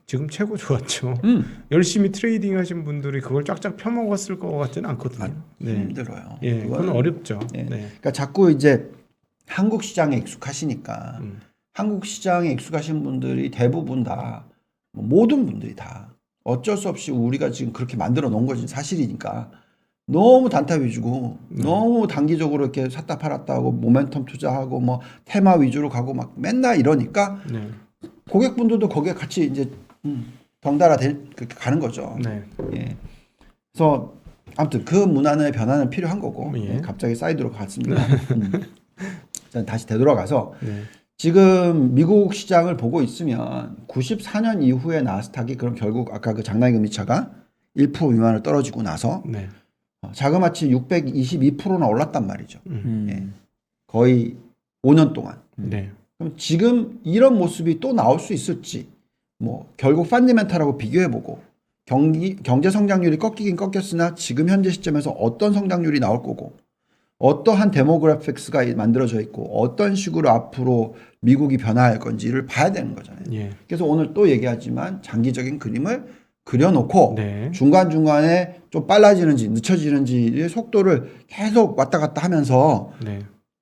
지금 최고 좋았죠. 음. 열심히 트레이딩 하신 분들이 그걸 쫙쫙 펴먹었을 것 같지는 않거든요. 네. 힘들어요. 예, 그건 그거는 어렵죠. 네. 네. 그러니까 자꾸 이제 한국 시장에 익숙하시니까 음. 한국 시장에 익숙하신 분들이 대부분 다 모든 분들이 다 어쩔 수 없이 우리가 지금 그렇게 만들어 놓은 것이 사실이니까 너무 단타 위주고 너무 단기적으로 이렇게 샀다 팔았다 하고 모멘텀 투자하고 뭐 테마 위주로 가고 막 맨날 이러니까 네. 고객분들도 거기에 같이 이제 덩달아 그렇게 가는 거죠. 네. 예. 그래서 아무튼 그 문화의 변화는 필요한 거고 예. 갑자기 사이드로 갔습니다. 자, 다시 되돌아가서 네. 지금 미국 시장을 보고 있으면 94년 이후에 나스닥이 그럼 결국 아까 그 장난기 금리차가 1% 미만을 떨어지고 나서 네. 자그마치 622%나 올랐단 말이죠. 음. 예. 거의 5년 동안. 네. 그럼 지금 이런 모습이 또 나올 수 있을지 뭐 결국 펀디멘탈하고 비교해보고 경제 성장률이 꺾이긴 꺾였으나 지금 현재 시점에서 어떤 성장률이 나올 거고 어떠한 데모그래픽스가 만들어져 있고 어떤 식으로 앞으로 미국이 변화할 건지를 봐야 되는 거잖아요. 예. 그래서 오늘 또 얘기하지만 장기적인 그림을 그려놓고 네. 중간중간에 좀 빨라지는지 늦춰지는지의 속도를 계속 왔다 갔다 하면서 네.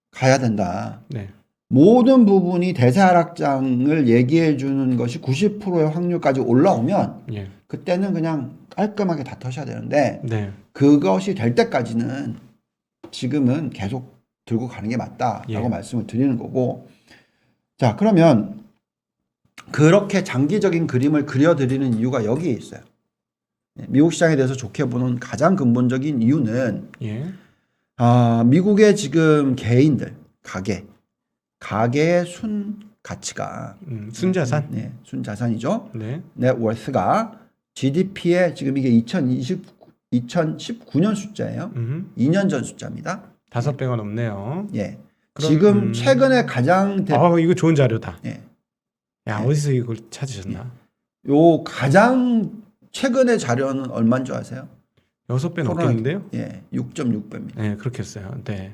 가야 된다. 네. 모든 부분이 대세하락장을 얘기해 주는 것이 90%의 확률까지 올라오면 예. 그때는 그냥 깔끔하게 다 터셔야 되는데 네. 그것이 될 때까지는 지금은 계속 들고 가는 게 맞다라고 예. 말씀을 드리는 거고. 자, 그러면 그렇게 장기적인 그림을 그려드리는 이유가 여기에 있어요. 미국 시장에 대해서 좋게 보는 가장 근본적인 이유는 예. 미국의 지금 개인들 가계의 순 가치가 순자산. 네, 순자산이죠. 네. 넷워스가 GDP에 지금 이게 2019년 숫자예요. 2년 전 숫자입니다. 5배가 넘네요. 예. 그럼, 지금 최근에 가장 이거 좋은 자료다. 예. 야, 어디서 이걸 찾으셨나? 요 가장 최근의 자료는 얼마인 줄 아세요? 6배 넘겠는데요? 예, 6.6배입니다. 네, 그렇게 했어요. 네.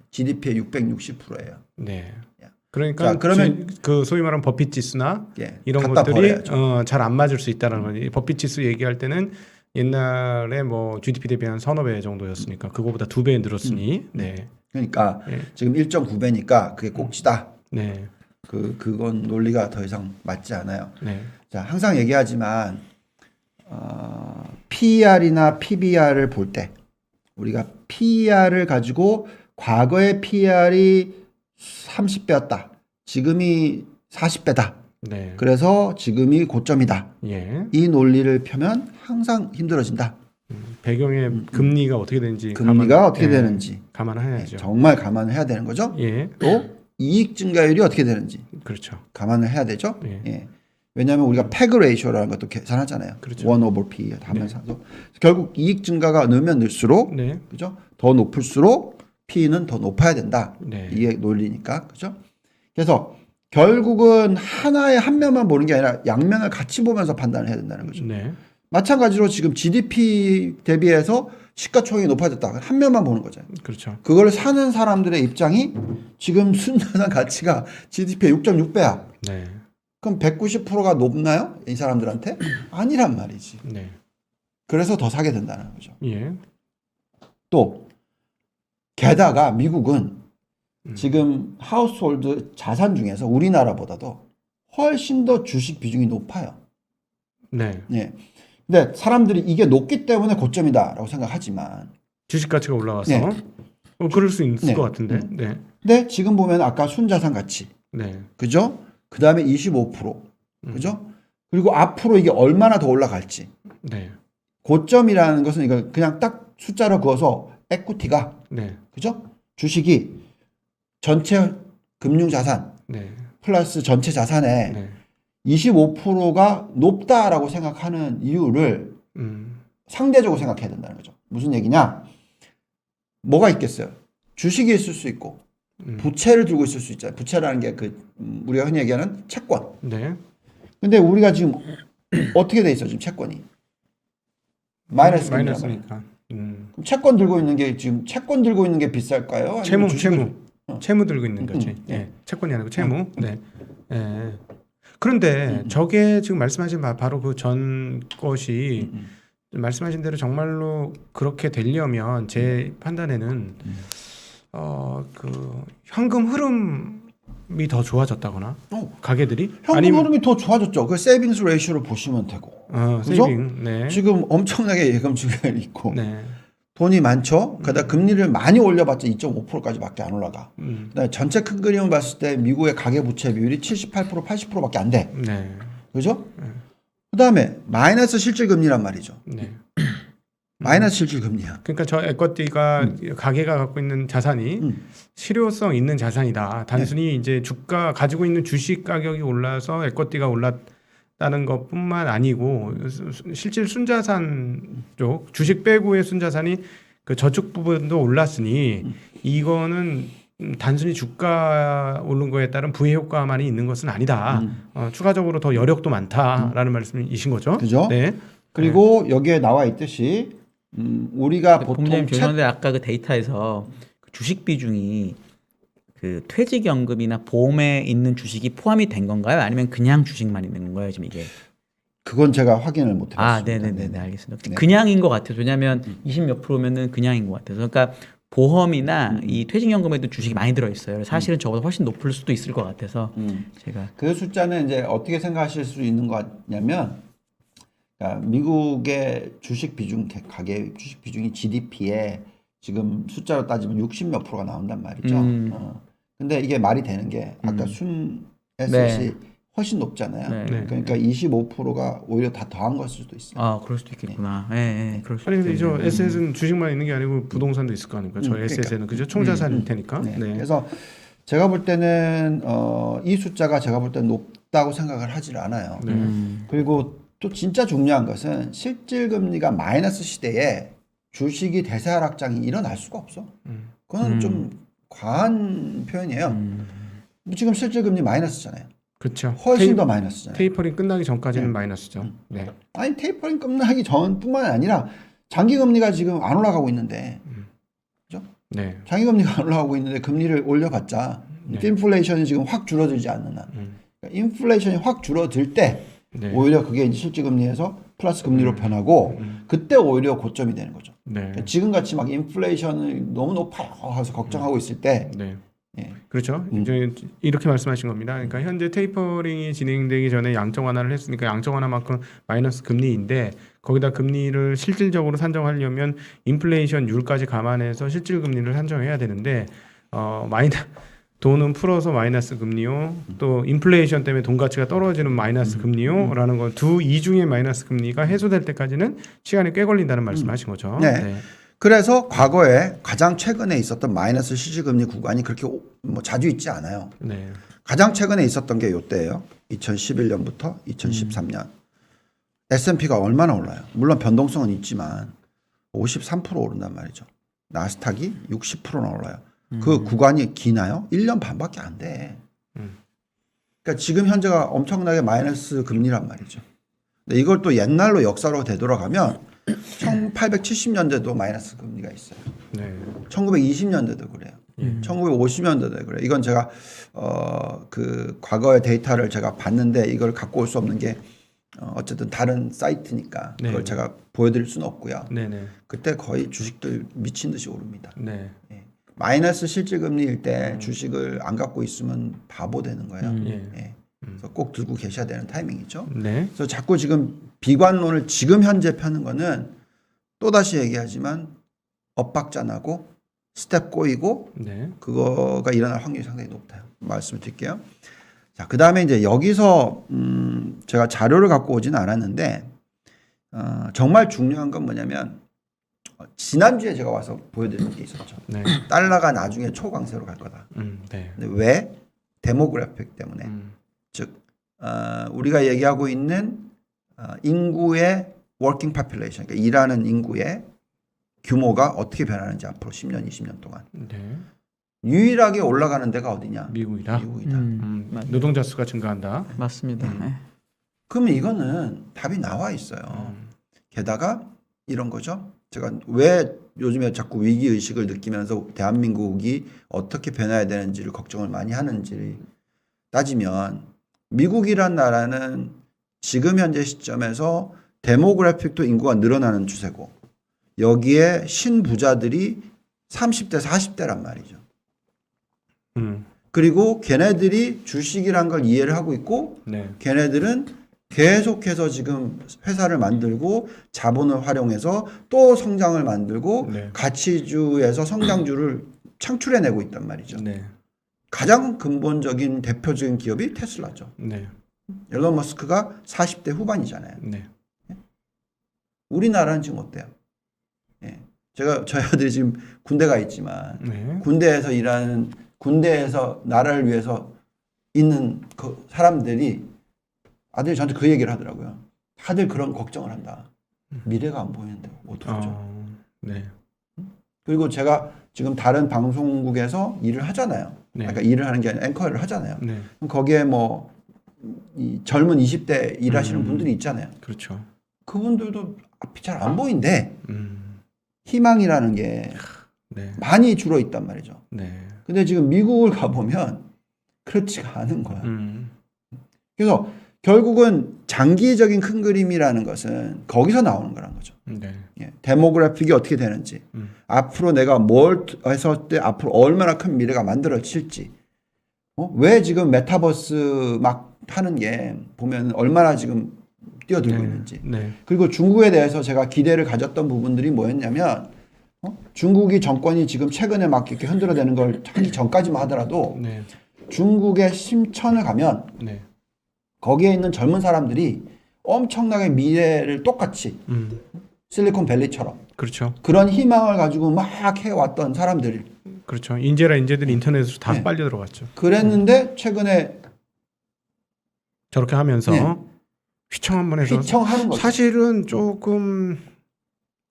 GDP의 660%예요. 네. 야. 그러니까 자, 그러면 그 소위 말하는 버핏 지수나 예, 이런 갖다 것들이 버려야죠. 잘 안 맞을 수 있다는 거지. 버핏 지수 얘기할 때는 옛날에 뭐 GDP 대비 한 서너 배 정도였으니까 그거보다 2배 늘었으니. 네. 그러니까 예. 지금 1.9배니까 그게 꼭지다. 네. 그건 논리가 더 이상 맞지 않아요. 네. 자, 항상 얘기하지만 PER이나 PBR을 볼 때 우리가 PER을 가지고 과거의 PER이 30배였다. 지금이 40배다. 네. 그래서 지금이 고점이다. 예. 이 논리를 펴면 항상 힘들어진다. 배경의 금리가 어떻게 되는지 금리가 어떻게 되는지 감안해야죠. 정말 감안을 해야 되는 거죠. 예. 또 이익 증가율이 어떻게 되는지 그렇죠. 감안을 해야 되죠. 예. 예. 왜냐하면 우리가 패그 레이쇼라는 것도 계산하잖아요. 그렇죠. 1/P 하면서 결국 이익 증가가 늘면 늘수록 네. 그죠? 더 높을수록 P는 더 높아야 된다. 네. 이게 논리니까 그죠? 그래서 결국은 하나의 한 면만 보는 게 아니라 양면을 같이 보면서 판단을 해야 된다는 거죠. 네. 마찬가지로 지금 GDP 대비해서 시가총액이 높아졌다. 한 면만 보는 거죠. 그렇죠. 그걸 사는 사람들의 입장이 지금 순자산 가치가 GDP의 6.6배야. 네. 그럼 190%가 높나요? 이 사람들한테? 아니란 말이지. 네. 그래서 더 사게 된다는 거죠. 예. 또 게다가 미국은 지금 하우스홀드 자산 중에서 우리나라보다도 훨씬 더 주식 비중이 높아요. 네. 예. 근데 사람들이 이게 높기 때문에 고점이다라고 생각하지만 주식 가치가 올라가서 네. 그럴 수 있을 네. 것 같은데. 네. 근데 지금 보면 아까 순자산 가치 네. 그죠? 그 다음에 25% 그죠? 그리고 앞으로 이게 얼마나 더 올라갈지 네. 고점이라는 것은 이거 그냥 딱 숫자로 그어서 에쿠티가 네. 그죠? 주식이 전체 금융자산 네. 플러스 전체 자산의 네. 25%가 높다라고 생각하는 이유를 상대적으로 생각해야 된다는 거죠. 무슨 얘기냐? 뭐가 있겠어요? 주식이 있을 수 있고 부채를 들고 있을 수 있잖아요. 부채라는 게 우리가 흔히 얘기하는 채권. 네. 근데 우리가 지금 어떻게 돼 있어? 지금 채권이 마이너스 마이너스니까. 그럼 채권 들고 있는 게 지금 채권 들고 있는 게 비쌀까요? 채무 주식을... 채무 들고 있는 거지. 네. 예. 채권이 아니고 채무. 네. 예. 그런데 저게 지금 말씀하신 바로 그 전 것이 말씀하신 대로 정말로 그렇게 되려면 제 판단에는 그 현금 흐름이 더 좋아졌다거나 가게들이 현금 흐름이 더 좋아졌죠. 그 세이빙스 레이쇼를 보시면 되고. 그죠? 세이빙. 네. 지금 엄청나게 예금 증가율이 있고 네. 돈이 많죠. 그러다 금리를 많이 올려봤자 2.5%까지밖에 안 올라가. 그다음에 전체 큰 그림을 봤을 때 미국의 가계 부채 비율이 78% 80%밖에 안 돼. 네. 그죠? 그다음에 마이너스 실질 금리란 말이죠. 네. 마이너스 실질 금리야. 그러니까 저 에쿼티가 가게가 갖고 있는 자산이 실효성 있는 자산이다. 단순히 이제 주가 가지고 있는 주식 가격이 올라서 에쿼티가 올랐다는 것뿐만 아니고 실질 순자산 쪽 주식 빼고의 순자산이 그 저축 부분도 올랐으니 이거는 단순히 주가 오른 거에 따른 부의 효과만이 있는 것은 아니다. 추가적으로 더 여력도 많다라는 말씀이신 거죠. 그죠? 네. 그리고 여기에 나와 있듯이 우리가 보통 본부장님 죄송한데 아까 그 데이터에서 그 주식 비중이 그 퇴직연금이나 보험에 있는 주식이 포함이 된 건가요? 아니면 그냥 주식만 있는 건가요? 지금 이게 그건 제가 확인을 못 해봤습니다. 아, 네네네, 알겠습니다. 그냥인 것 같아요. 왜냐하면 20몇 프로면은 그냥인 것 같아서. 그러니까 보험이나 이 퇴직연금에도 주식이 많이 들어 있어요. 사실은 저보다 훨씬 높을 수도 있을 것 같아서 제가 그 숫자는 이제 어떻게 생각하실 수 있는 것 같냐면, 그러니까 미국의 주식 비중 가계 주식 비중이 GDP에 지금 숫자로 따지면 60몇 %가 나온단 말이죠. 근데 이게 말이 되는 게 아까 순 SC 네. 훨씬 높잖아요. 네. 그러니까 25%가 오히려 다 더한 걸 수도 있어요. 아, 그럴 수도 있겠구나. 예, 그럴 수 아니 근데 저 있겠네요. 에셋은 주식만 있는 게 아니고 부동산도 있을 거 아닙니까? 저 그러니까. 에셋에는 그죠? 총자산일 테니까. 네. 네. 그래서 제가 볼 때는 이 숫자가 제가 볼 때는 높다고 생각을 하질 않아요. 네. 그리고 또 진짜 중요한 것은 실질 금리가 마이너스 시대에 주식이 대세 하락장이 일어날 수가 없어. 그건 좀 과한 표현이에요. 지금 실질 금리 마이너스잖아요. 그렇죠. 훨씬 더 마이너스잖아요. 테이퍼링 끝나기 전까지는 마이너스죠. 네. 아니 테이퍼링 끝나기 전뿐만 아니라 장기 금리가 지금 안 올라가고 있는데, 그죠? 네. 장기 금리가 안 올라가고 있는데 금리를 올려봤자 인플레이션이 지금 확 줄어들지 않는 한, 그러니까 인플레이션이 확 줄어들 때 네. 오히려 그게 이제 실질 금리에서 플러스 금리로 변하고 그때 오히려 고점이 되는 거죠. 네. 그러니까 지금 같이 막 인플레이션이 너무 높아요 해서 걱정하고 있을 때, 네. 예. 그렇죠. 이제 이렇게 말씀하신 겁니다. 그러니까 현재 테이퍼링이 진행되기 전에 양적 완화를 했으니까 양적 완화만큼 마이너스 금리인데 거기다 금리를 실질적으로 산정하려면 인플레이션율까지 감안해서 실질 금리를 산정해야 되는데 돈은 풀어서 마이너스 금리요. 또 인플레이션 때문에 돈 가치가 떨어지는 마이너스 금리요라는 건 이 중에 마이너스 금리가 해소될 때까지는 시간이 꽤 걸린다는 말씀하신 거죠. 네. 그래서 과거에 가장 최근에 있었던 마이너스 실질금리 구간이 그렇게 뭐 자주 있지 않아요. 네. 가장 최근에 있었던 게 이때예요. 2011년부터 2013년. S&P가 얼마나 올라요? 물론 변동성은 있지만 53% 오른단 말이죠. 나스닥이 60%나 올라요. 그 구간이 기나요? 1년 반밖에 안 돼. 그러니까 지금 현재가 엄청나게 마이너스 금리란 말이죠. 근데 이걸 또 옛날로 역사로 되돌아가면 1870년대도 마이너스 금리가 있어요. 네. 1920년대도 그래요. 1950년대도 그래요. 이건 제가 그 과거의 데이터를 제가 봤는데 이걸 갖고 올 수 없는 게 어쨌든 다른 사이트니까 네. 그걸 제가 보여드릴 수는 없고요. 네네. 그때 거의 주식들 미친 듯이 오릅니다. 네. 예. 마이너스 실질 금리일 때 주식을 안 갖고 있으면 바보 되는 거예요. 예. 예. 그래서 꼭 들고 계셔야 되는 타이밍이죠. 네. 그래서 자꾸 지금 비관론을 지금 현재 펴는 거는 또다시 얘기하지만 엇박자 나고 스텝 꼬이고 네. 그거가 일어날 확률이 상당히 높다요. 말씀을 드릴게요. 자, 그 다음에 이제 여기서 제가 자료를 갖고 오지는 않았는데 정말 중요한 건 뭐냐면 지난주에 제가 와서 보여드린 게 있었죠. 네. 달러가 나중에 초강세로 갈 거다. 네. 근데 왜? 데모그래픽 때문에. 즉 우리가 얘기하고 있는 인구의 working population, 그러니까 일하는 인구의 규모가 어떻게 변하는지 앞으로 10년, 20년 동안. 네. 유일하게 올라가는 데가 어디냐? 미국이다. 미국이다. 노동자 수가 증가한다. 맞습니다. 네. 그러면 이거는 답이 나와 있어요. 게다가 이런 거죠. 제가 왜 요즘에 자꾸 위기 의식을 느끼면서 대한민국이 어떻게 변해야 되는지를 걱정을 많이 하는지 따지면 미국이란 나라는 지금 현재 시점에서 데모그래픽도 인구가 늘어나는 추세고 여기에 신부자들이 30대 40대란 말이죠. 그리고 걔네들이 주식이란 걸 이해를 하고 있고 네. 걔네들은 계속해서 지금 회사를 만들고 자본을 활용해서 또 성장을 만들고 네. 가치주에서 성장주를 창출해내고 있단 말이죠. 네. 가장 근본적인 대표적인 기업이 테슬라죠. 네. 일론 머스크가 40대 후반이잖아요. 네. 우리나라는 지금 어때요? 예. 저희 아들이 지금 군대가 있지만 네. 군대에서 나라를 위해서 있는 그 사람들이 아들이 저한테 그 얘기를 하더라고요. 다들 그런 걱정을 한다. 미래가 안 보이는데 어떡하죠? 네. 그리고 제가 지금 다른 방송국에서 일을 하잖아요. 네. 그러니까 일을 하는 게 아니라 앵커를 하잖아요. 네. 그럼 거기에 뭐 이 젊은 20대 일하시는 분들이 있잖아요. 그렇죠. 그분들도 앞이 잘 안 보이는데 희망이라는 게 네. 많이 줄어 있단 말이죠. 네. 근데 지금 미국을 가보면 그렇지가 않은 거야. 그래서 결국은 장기적인 큰 그림이라는 것은 거기서 나오는 거라는 거죠. 네. 예, 데모그래픽이 어떻게 되는지, 앞으로 내가 뭘 해서 때 앞으로 얼마나 큰 미래가 만들어질지, 왜 지금 메타버스 막 하는 게 보면 얼마나 지금 뛰어들고 네. 있는지. 네. 그리고 중국에 대해서 제가 기대를 가졌던 부분들이 뭐였냐면 중국이 정권이 지금 최근에 막 이렇게 흔들어대는 걸 하기 전까지만 하더라도 네. 중국의 심천을 가면 네. 거기에 있는 젊은 사람들이 엄청나게 미래를 똑같이 실리콘밸리처럼 그렇죠. 그런 희망을 가지고 막 해왔던 사람들. 그렇죠. 인재들이 인터넷으로 다 네. 빨려 들어갔죠. 그랬는데 최근에 저렇게 하면서 네. 휘청 한번 해서 휘청하는 거죠. 사실은 조금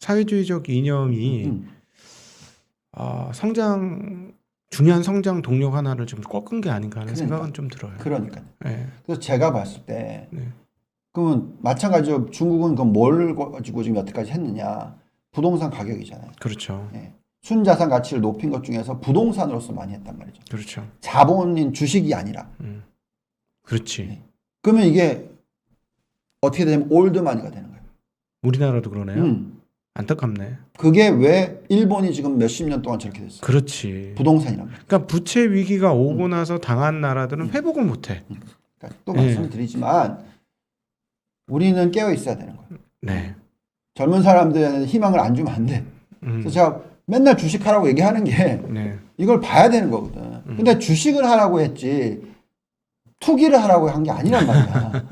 사회주의적 이념이 중요한 성장 동력 하나를 좀 꺾은 게 아닌가 하는 그러니까. 생각은 좀 들어요. 그러니까요. 네. 그래서 제가 봤을 때 네. 그러면 마찬가지로 중국은 그럼 뭘 가지고 지금 여태까지 했느냐? 부동산 가격이잖아요. 그렇죠. 예. 순자산 가치를 높인 것 중에서 부동산으로서 많이 했단 말이죠. 그렇죠. 자본인 주식이 아니라. 그렇지. 네. 그러면 이게 어떻게 되냐면 올드마니가 되는 거예요. 우리나라도 그러네요. 안타깝네. 그게 왜 일본이 지금 몇십 년 동안 저렇게 됐어요. 그렇지. 부동산이란 말이에요. 그러니까 부채 위기가 오고 나서 당한 나라들은 회복을 못해. 그러니까 또 네. 말씀을 드리지만 우리는 깨어 있어야 되는 거예요. 네. 젊은 사람들에는 희망을 안 주면 안 돼. 그래서 제가 맨날 주식하라고 얘기하는 게 네. 이걸 봐야 되는 거거든. 근데 주식을 하라고 했지 투기를 하라고 한 게 아니란 말이야.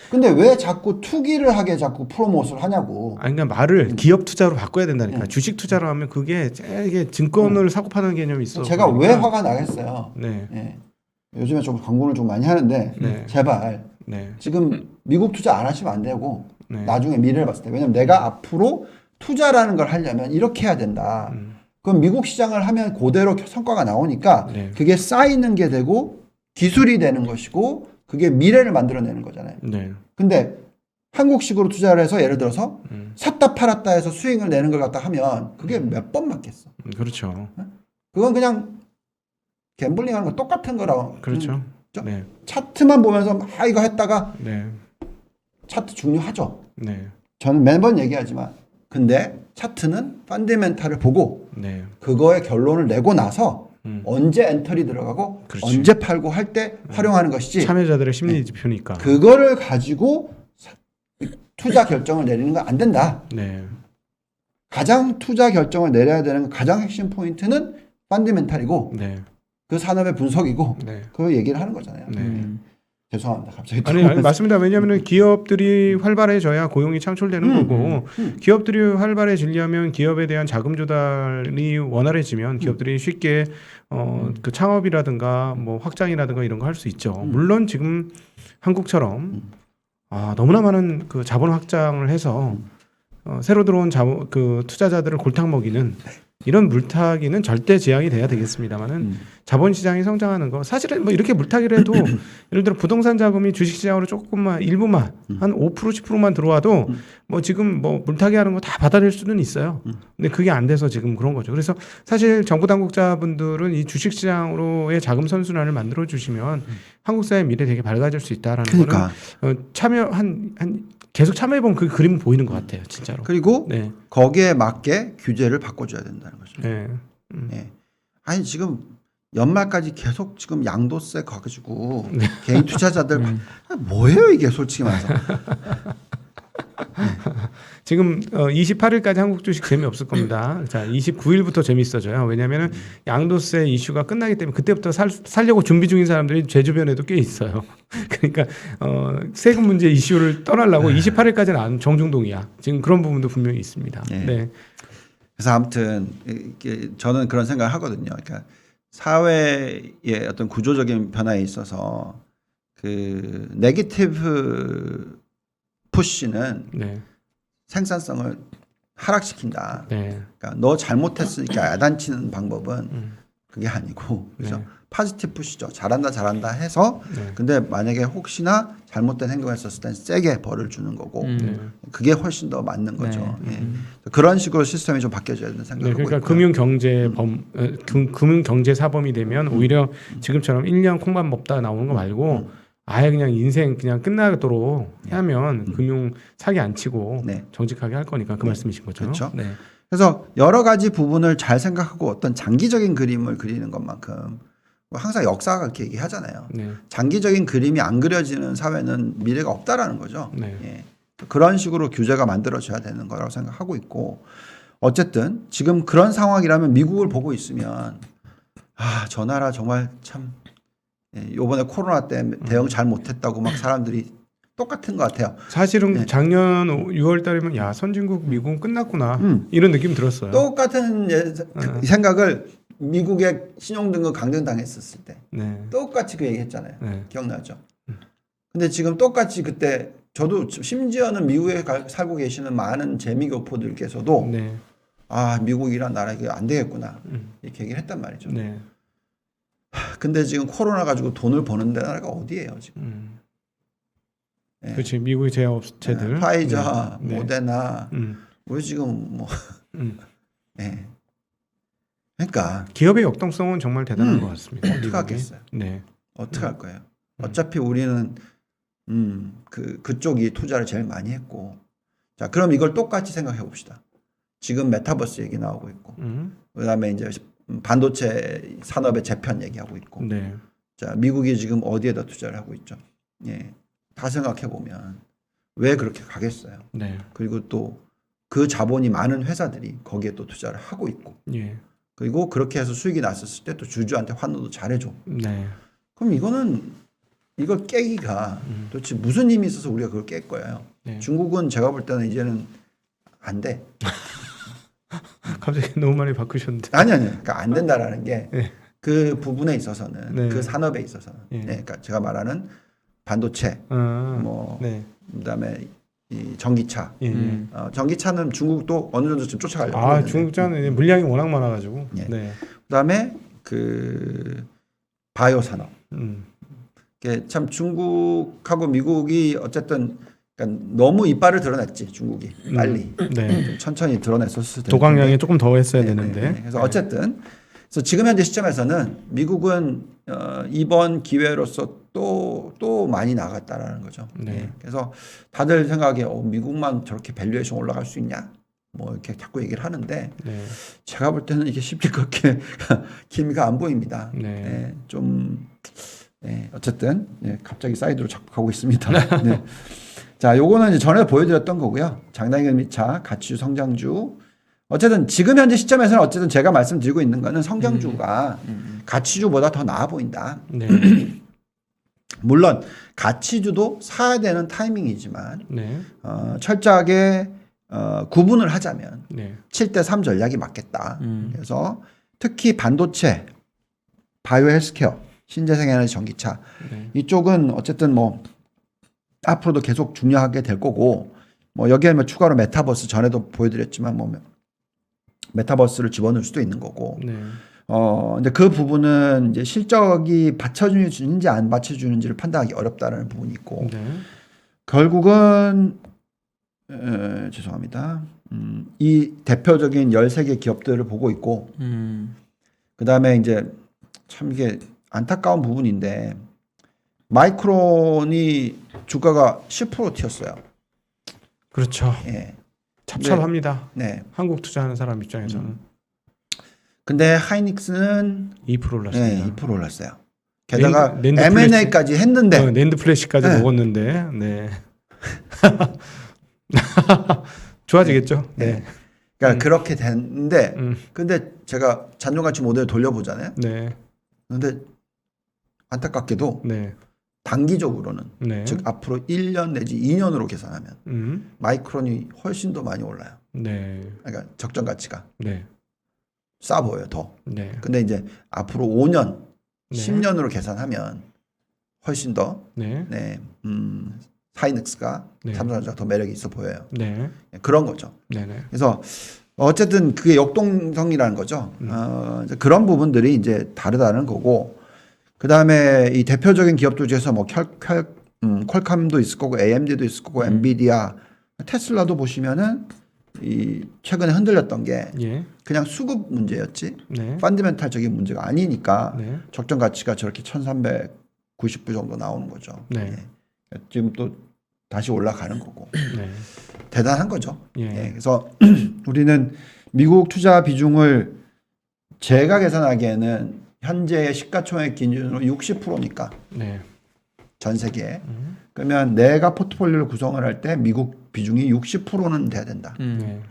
근데 왜 자꾸 투기를 하게 자꾸 프로모트를 하냐고. 아니 그러니까 말을 기업 투자로 바꿔야 된다니까. 네. 주식 투자로 하면 그게 이게 증권을 사고 파는 개념이 있어. 제가 왜 그러니까. 화가 나겠어요. 네. 예. 요즘에 좀 광고를 좀 많이 하는데 네. 제발 네. 지금 미국 투자 안 하시면 안 되고 네. 나중에 미래를 봤을 때 왜냐면 내가 앞으로 투자라는 걸 하려면 이렇게 해야 된다. 그럼 미국 시장을 하면 그대로 성과가 나오니까 네. 그게 쌓이는 게 되고 기술이 되는 것이고 그게 미래를 만들어내는 거잖아요. 네. 근데 한국식으로 투자를 해서 예를 들어서 샀다 팔았다 해서 수익을 내는 걸 갖다 하면 그게 몇 번 맞겠어. 그렇죠. 그건 그냥 갬블링하는 거 똑같은 거라고. 그렇죠. 그렇죠? 네. 차트만 보면서 이거 했다가 네. 차트 중요하죠. 네. 저는 매번 얘기하지만 근데 차트는 펀더멘탈을 보고 네. 그거의 결론을 내고 나서 언제 엔터리 들어가고 그렇지. 언제 팔고 할 때 활용하는 것이지 참여자들의 심리 지표니까. 그거를 가지고 투자 결정을 내리는 건 안 된다. 네. 가장 투자 결정을 내려야 되는 가장 핵심 포인트는 펀더멘탈이고 네. 그 산업의 분석이고 네. 그 얘기를 하는 거잖아요. 네. 죄송합니다. 갑자기 아니 맞습니다. 왜냐하면 기업들이 활발해져야 고용이 창출되는 거고 기업들이 활발해지려면 기업에 대한 자금 조달이 원활해지면 기업들이 쉽게 그 창업이라든가 뭐 확장이라든가 이런 거 할 수 있죠. 물론 지금 한국처럼 너무나 많은 그 자본 확장을 해서 새로 들어온 그 투자자들을 골탕 먹이는 이런 물타기는 절대 지양이 돼야 되겠습니다만은 자본 시장이 성장하는 거 사실은 뭐 이렇게 물타기를 해도 예를 들어 부동산 자금이 주식 시장으로 조금만 일부만 한 5% 10%만 들어와도 뭐 지금 뭐 물타기 하는 거 다 받아낼 수는 있어요. 근데 그게 안 돼서 지금 그런 거죠. 그래서 사실 정부 당국자분들은 이 주식 시장으로의 자금 선순환을 만들어 주시면 한국 사회 미래 되게 밝아질 수 있다라는 그러니까. 거는 참여 한 계속 참여해본 그 그림은 보이는 것 같아요, 진짜로. 그리고 네. 거기에 맞게 규제를 바꿔줘야 된다는 거죠. 네. 예. 아니 지금 연말까지 계속 지금 양도세 가지고 개인 투자자들 뭐예요 이게 솔직히 말해서. 지금 28일까지 한국 주식 재미없을 겁니다. 자, 29일부터 재밌어져요. 왜냐하면 양도세 이슈가 끝나기 때문에 그때부터 살려고 준비 중인 사람들이 제 주변에도 꽤 있어요. 그러니까 세금 문제 이슈를 떠나려고 28일까지는 정중동이야. 지금 그런 부분도 분명히 있습니다. 네. 네. 그래서 아무튼 이게 저는 그런 생각을 하거든요. 그러니까 사회의 어떤 구조적인 변화에 있어서 그 네거티브 푸시는 네. 생산성을 하락시킨다. 네. 그러니까 너 잘못했으니까 야단치는 방법은 그게 아니고 그래서 네. 파지티브 푸시죠. 잘한다 해서 네. 근데 만약에 혹시나 잘못된 행동을 했었을 땐 세게 벌을 주는 거고 네. 그게 훨씬 더 맞는 거죠. 네. 예. 그런 식으로 시스템이 좀 바뀌어져야 된다는 네, 생각을 그러니까 하고 있고요. 금융 경제 사범이 되면 오히려 지금처럼 1년 콩밥 먹다 나오는 거 말고 아예 그냥 인생 그냥 끝나도록 하면 금융 사기 안 치고 네. 정직하게 할 거니까 그 말씀이신 거죠. 그렇죠. 네. 그래서 여러 가지 부분을 잘 생각하고 어떤 장기적인 그림을 그리는 것만큼 항상 역사가 그렇게 얘기하잖아요. 네. 장기적인 그림이 안 그려지는 사회는 미래가 없다라는 거죠. 네. 예. 그런 식으로 규제가 만들어져야 되는 거라고 생각하고 있고 어쨌든 지금 그런 상황이라면 미국을 보고 있으면 저 나라 정말 참 이번에 코로나 때 대응 잘 못했다고 막 사람들이 똑같은 것 같아요. 사실은 네. 작년 6월 달이면 야 선진국 미국은 끝났구나 이런 느낌 들었어요. 똑같은 생각을 미국의 신용등급 강등당했었을 때 네. 똑같이 그 얘기했잖아요. 네. 기억나죠? 근데 지금 똑같이 그때 저도 심지어는 미국에 살고 계시는 많은 재미교포들께서도 네. 아 미국이란 나라 이게 안 되겠구나 이렇게 얘기를 했단 말이죠. 네. 근데 지금 코로나 가지고 돈을 버는 나라가 어디예요 지금? 네. 그렇지 미국의 제약업체들 파이자, 네. 네. 모데나 우리 지금 뭐 네. 그러니까 기업의 역동성은 정말 대단한 것 같습니다. 어떻게 미국이. 하겠어요? 네. 어떻게 할 거예요? 어차피 우리는 그쪽이 투자를 제일 많이 했고 자 그럼 이걸 똑같이 생각해 봅시다. 지금 메타버스 얘기 나오고 있고 그다음에 이제 반도체 산업의 재편 얘기하고 있고 네. 자 미국이 지금 어디에다 투자를 하고 있죠? 예, 다 생각해 보면 왜 그렇게 가겠어요? 네. 그리고 또 그 자본이 많은 회사들이 거기에 또 투자를 하고 있고 예. 그리고 그렇게 해서 수익이 났었을 때 또 주주한테 환호도 잘해줘. 네. 그럼 이걸 깨기가 도대체 무슨 힘이 있어서 우리가 그걸 깰 거예요? 네. 중국은 제가 볼 때는 이제는 안 돼. 갑자기 너무 많이 바꾸셨는데. 아니. 그러니까 안 된다라는 게 그 네. 부분에 있어서는 네. 그 산업에 있어서는 예. 그러니까 제가 말하는 반도체 뭐 네. 그다음에 이 전기차. 예. 전기차는 중국도 어느 정도 지금 쫓아가려고 아 하는데. 중국자는 물량이 워낙 많아가지고. 예. 네. 그다음에 그 바이오 산업. 이게 참 중국하고 미국이 어쨌든 그러니까 너무 이빨을 드러냈지 중국이 빨리 네. 좀 천천히 드러냈었을 텐데 도강량이 조금 더 했어야 네, 되는데. 네. 그래서 어쨌든 그래서 지금 현재 시점에서는 미국은 이번 기회로서 또 많이 나갔다라는 거죠. 네. 네. 그래서 다들 생각에 미국만 저렇게 밸류에이션 올라갈 수 있냐? 뭐 이렇게 자꾸 얘기를 하는데 네. 제가 볼 때는 이게 쉽게 그렇게 기미가 안 보입니다. 네. 네, 좀 어쨌든 갑자기 사이드로 자꾸 가고 있습니다. 네. 자, 요거는 이제 전에 보여드렸던 거고요. 장단기 미차 가치주 성장주. 어쨌든 지금 현재 시점에서는 어쨌든 제가 말씀드리고 있는 거는 성장주가 가치주보다 더 나아 보인다. 네. 물론 가치주도 사야 되는 타이밍이지만 네. 철저하게 구분을 하자면 네. 7대3 전략이 맞겠다. 그래서 특히 반도체, 바이오 헬스케어, 신재생 에너지 전기차 네. 이쪽은 어쨌든 뭐 앞으로도 계속 중요하게 될 거고 뭐 여기에 뭐 추가로 메타버스 전에도 보여드렸지만 뭐 메타버스를 집어넣을 수도 있는 거고 네. 근데 그 부분은 이제 실적이 받쳐주는지 안 받쳐주는지를 판단하기 어렵다는 부분이 있고 네. 결국은 죄송합니다. 이 대표적인 13개 기업들을 보고 있고 그 다음에 이제 참 이게 안타까운 부분인데 마이크론이 주가가 10% 튀었어요. 그렇죠. 예. 찹찹합니다. 네. 한국 투자하는 사람 입장에서는 근데 하이닉스는 2% 올랐습니다. 2% 올랐어요. 게다가 낸드 M&A까지 했는데 낸드 플래시까지 네. 먹었는데, 네. 좋아지겠죠. 네. 그러니까 그렇게 됐는데, 음. 근데 제가 잔존가치 모델을 돌려보잖아요. 네. 근데 안타깝게도 네. 단기적으로는 네. 즉 앞으로 1년 내지 2년으로 계산하면 마이크론이 훨씬 더 많이 올라요. 네. 그러니까 적정 가치가 네. 싸 보여요 더. 네. 근데 이제 앞으로 5년, 네. 10년으로 계산하면 훨씬 더 네. 하이닉스가 네. 삼성전자가 더 매력이 있어 보여요. 네. 그런 거죠. 네. 네. 그래서 어쨌든 그게 역동성이라는 거죠. 이제 그런 부분들이 이제 다르다는 거고, 그 다음에 이 대표적인 기업들 중에서 뭐 퀄컴도 있을 거고, AMD도 있을 거고, 엔비디아, 테슬라도 보시면은 이 최근에 흔들렸던 게 예. 그냥 수급 문제였지, 네. 펀더멘탈적인 문제가 아니니까 네. 적정 가치가 저렇게 1,390불 정도 나오는 거죠. 네. 예. 지금 또 다시 올라가는 거고. 네. 대단한 거죠. 예. 예, 그래서 우리는 미국 투자 비중을 제가 계산하기에는 현재의 시가총액 기준으로 60%니까 네. 전 세계에 그러면 내가 포트폴리오를 구성을 할 때 미국 비중이 60%는 돼야 된다. 네.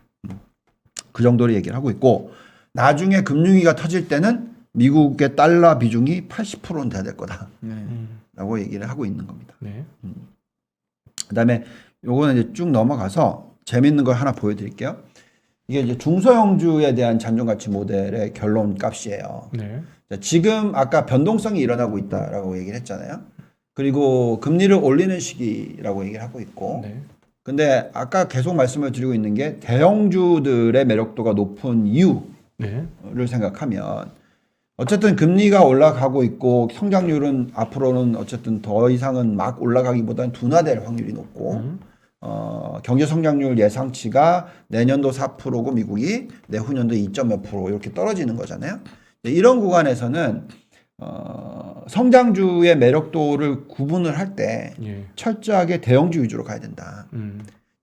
그 정도로 얘기를 하고 있고 나중에 금융위기가 터질 때는 미국의 달러 비중이 80%는 돼야 될 거다라고 네. 얘기를 하고 있는 겁니다. 네. 그다음에 요거는 이제 쭉 넘어가서 재밌는 걸 하나 보여드릴게요. 이게 이제 중소형주에 대한 잔존가치 모델의 결론 값이에요. 네. 자, 지금 아까 변동성이 일어나고 있다라고 얘기를 했잖아요. 그리고 금리를 올리는 시기라고 얘기를 하고 있고, 네. 근데 아까 계속 말씀을 드리고 있는 게 대형주들의 매력도가 높은 이유를 네. 생각하면 어쨌든 금리가 올라가고 있고 성장률은 앞으로는 어쨌든 더 이상은 막 올라가기보다는 둔화될 확률이 높고 경제 성장률 예상치가 내년도 4%고 미국이 내후년도 2몇 % 이렇게 떨어지는 거잖아요. 이런 구간에서는 성장주의 매력도를 구분을 할 때 예. 철저하게 대형주 위주로 가야 된다.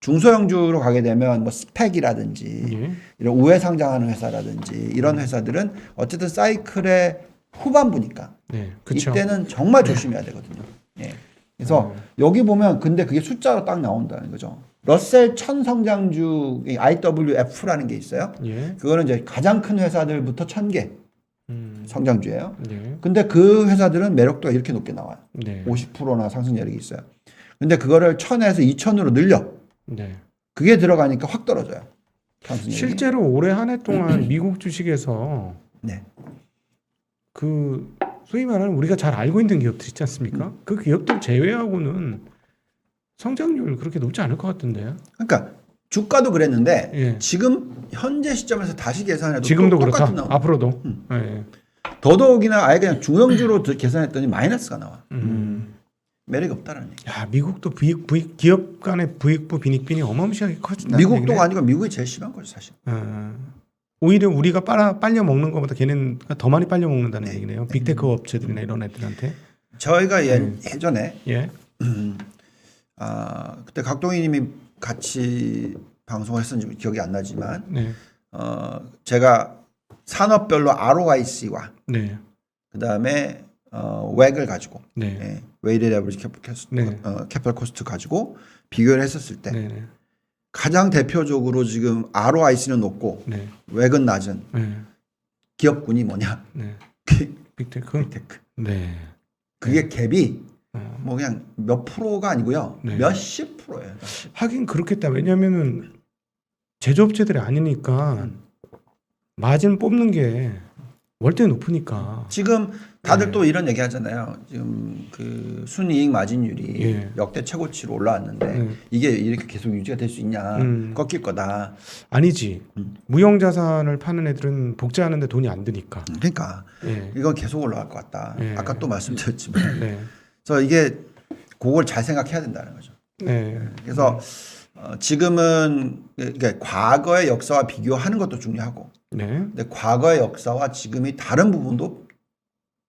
중소형주로 가게 되면 뭐 스펙이라든지 예. 이런 우회 상장하는 회사라든지 이런 회사들은 어쨌든 사이클의 후반부니까 네. 그쵸. 이때는 정말 조심해야 되거든요. 예. 그래서 여기 보면 근데 그게 숫자로 딱 나온다는 거죠. 러셀 1000 성장주 IWF라는 게 있어요. 예. 그거는 이제 가장 큰 회사들부터 1000개 성장주예요. 네. 근데 그 회사들은 매력도가 이렇게 높게 나와요. 네. 50%나 상승 여력이 있어요. 근데 그거를 1000에서 2000으로 늘려. 네. 그게 들어가니까 확 떨어져요. 상승률이. 실제로 올해 한 해 동안 미국 주식에서 네. 그 소위 말하는 우리가 잘 알고 있는 기업들 있지 않습니까? 그 기업들 제외하고는 성장률 그렇게 높지 않을 것 같은데요. 그러니까 주가도 그랬는데 예. 지금 현재 시점에서 다시 계산해도 지금도 또 그렇다. 똑같은 나와. 앞으로도. 예. 더더욱이나 아예 그냥 중형주로 계산했더니 마이너스가 나와. 매력이 없다라는 얘기. 야, 미국도 기업 간의 부익부 빈익빈이 어마무시하게 커진다. 미국도가 아니고 미국이 제일 심한 거죠 사실. 오히려 우리가 빨려 먹는 것보다 걔네는 더 많이 빨려 먹는다는 네. 얘기네요. 빅테크 업체들이나 이런 애들한테. 저희가 예전에 예. 그때 각동희님이 같이 방송을 했었는지 기억이 안 나지만 네. 제가 산업별로 ROIC와 네. 그 다음에 웩을 가지고 네. 웨이티드 애버리지 캐피털 코스트 가지고 비교를 했었을 때 네. 가장 대표적으로 지금 ROIC는 높고 네. 웩은 낮은 네. 기업군이 뭐냐? 네. 빅테크. 빅테크. 네. 그게 갭이 뭐 그냥 몇 프로가 아니고요. 네. 몇십 프로예요. 하긴 그렇겠다. 왜냐면은 제조업체들이 아니니까 마진 뽑는 게 월대 높으니까. 지금 다들 네. 또 이런 얘기 하잖아요. 지금 그 순이익 마진율이 예. 역대 최고치로 올라왔는데 이게 이렇게 계속 유지가 될 수 있냐? 꺾일 거다. 아니지. 무형 자산을 파는 애들은 복제하는데 돈이 안 드니까. 그러니까 예. 이건 계속 올라갈 것 같다. 예. 아까 또 말씀드렸지만, 네. 그래서 이게 그걸 잘 생각해야 된다는 거죠. 네. 그래서 지금은 그러니까 과거의 역사와 비교하는 것도 중요하고, 네. 근데 과거의 역사와 지금이 다른 부분도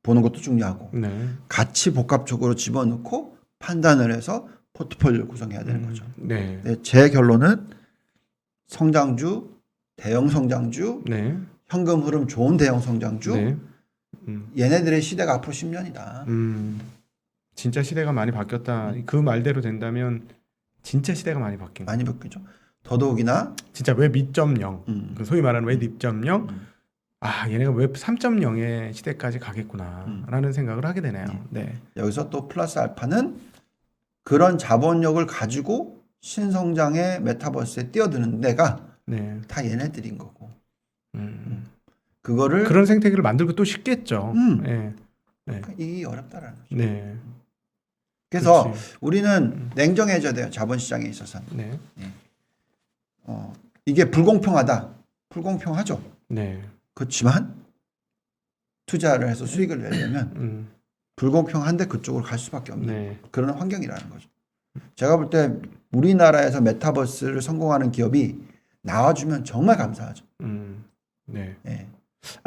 보는 것도 중요하고, 네. 같이 복합적으로 집어넣고 판단을 해서 포트폴리오를 구성해야 되는 거죠. 네. 근데 제 결론은 성장주, 대형 성장주, 네. 현금 흐름 좋은 대형 성장주, 네. 얘네들의 시대가 앞으로 10년이다. 진짜 시대가 많이 바뀌었다. 그 말대로 된다면 진짜 시대가 많이 바뀐 거. 많이 바뀌죠. 더더욱이나 진짜 웹 2.0, 그 소위 말하는 웹 2.0, 얘네가 웹 3.0의 시대까지 가겠구나라는 생각을 하게 되네요. 네. 여기서 또 플러스 알파는 그런 자본력을 가지고 신성장의 메타버스에 뛰어드는 데가 네. 다 얘네들인 거고. 그거를 그런 생태계를 만들고 또 쉽겠죠. 네. 네. 이게 어렵다라는 거죠. 네. 그래서 그렇지. 우리는 냉정해져야 돼요. 자본시장에 있어서는. 네. 이게 불공평하다. 불공평하죠. 네. 그렇지만 투자를 해서 수익을 내려면 불공평한데 그쪽으로 갈 수밖에 없는 네. 그런 환경이라는 거죠. 제가 볼 때 우리나라에서 메타버스를 성공하는 기업이 나와주면 정말 감사하죠. 네. 예.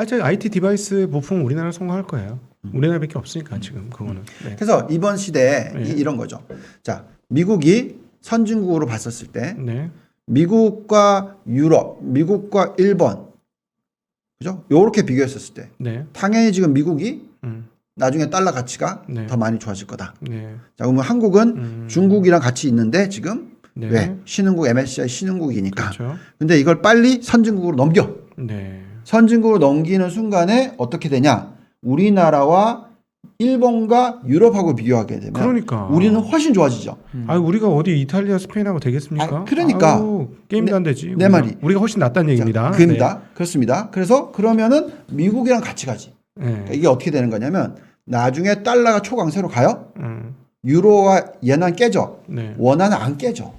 저 IT 디바이스 부품 우리나라 성공할 거예요. 우리나라밖에 없으니까 지금 그거는. 네. 그래서 이번 시대에 네. 이런 거죠. 자, 미국이 선진국으로 봤었을 때 네. 미국과 유럽, 미국과 일본, 그죠? 요렇게 비교했었을 때 네. 당연히 지금 미국이 나중에 달러 가치가 네. 더 많이 좋아질 거다. 네. 자, 그러면 한국은 중국이랑 같이 있는데 지금 네. 왜 신흥국 MSCI 신흥국이니까. 그렇죠. 근데 이걸 빨리 선진국으로 넘겨. 네. 선진국으로 넘기는 순간에 어떻게 되냐? 우리나라와 일본과 유럽하고 비교하게 되면 그러니까 우리는 훨씬 좋아지죠. 아 우리가 어디 이탈리아 스페인하고 되겠습니까? 아, 그러니까. 아유, 게임도 안 되지. 내 말이. 우리가 훨씬 낫다는 얘기입니다. 그입니다. 그렇습니다. 그래서 그러면은 미국이랑 같이 가지. 네. 그러니까 이게 어떻게 되는 거냐면 나중에 달러가 초강세로 가요. 유로와 예는 깨져. 네. 원화는 안 깨져.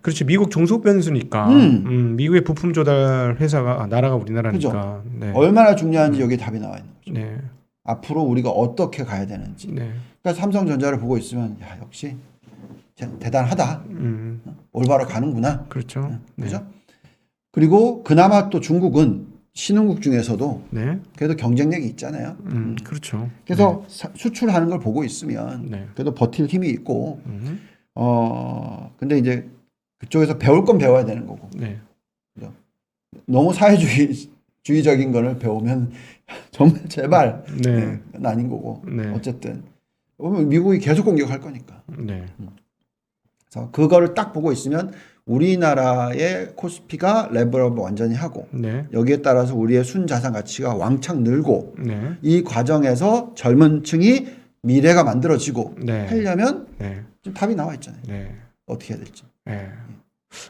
그렇지. 미국 종속 변수니까. 미국의 부품 조달 회사가 나라가 우리나라니까. 네. 얼마나 중요한지 여기 답이 나와 있는 거죠. 네. 앞으로 우리가 어떻게 가야 되는지. 네. 그러니까 삼성전자를 보고 있으면 야 역시 대단하다. 올바로 가는구나. 그렇죠. 네. 그죠? 그리고 그나마 또 중국은 신흥국 중에서도 네. 그래도 경쟁력이 있잖아요. 그렇죠. 그래서 수출하는 걸 보고 있으면 네. 그래도 버틸 힘이 있고 근데 이제 그쪽에서 배울 건 배워야 되는 거고 네. 너무 사회주의적인 거를 배우면 정말 제발 네. 그건 아닌 거고 네. 어쨌든 미국이 계속 공격할 거니까 네. 그래서 그거를 딱 보고 있으면 우리나라의 코스피가 레벨업 완전히 하고 네. 여기에 따라서 우리의 순자산 가치가 왕창 늘고 네. 이 과정에서 젊은 층이 미래가 만들어지고 네. 하려면 네. 지금 답이 나와 있잖아요. 네. 어떻게 해야 될지. 네.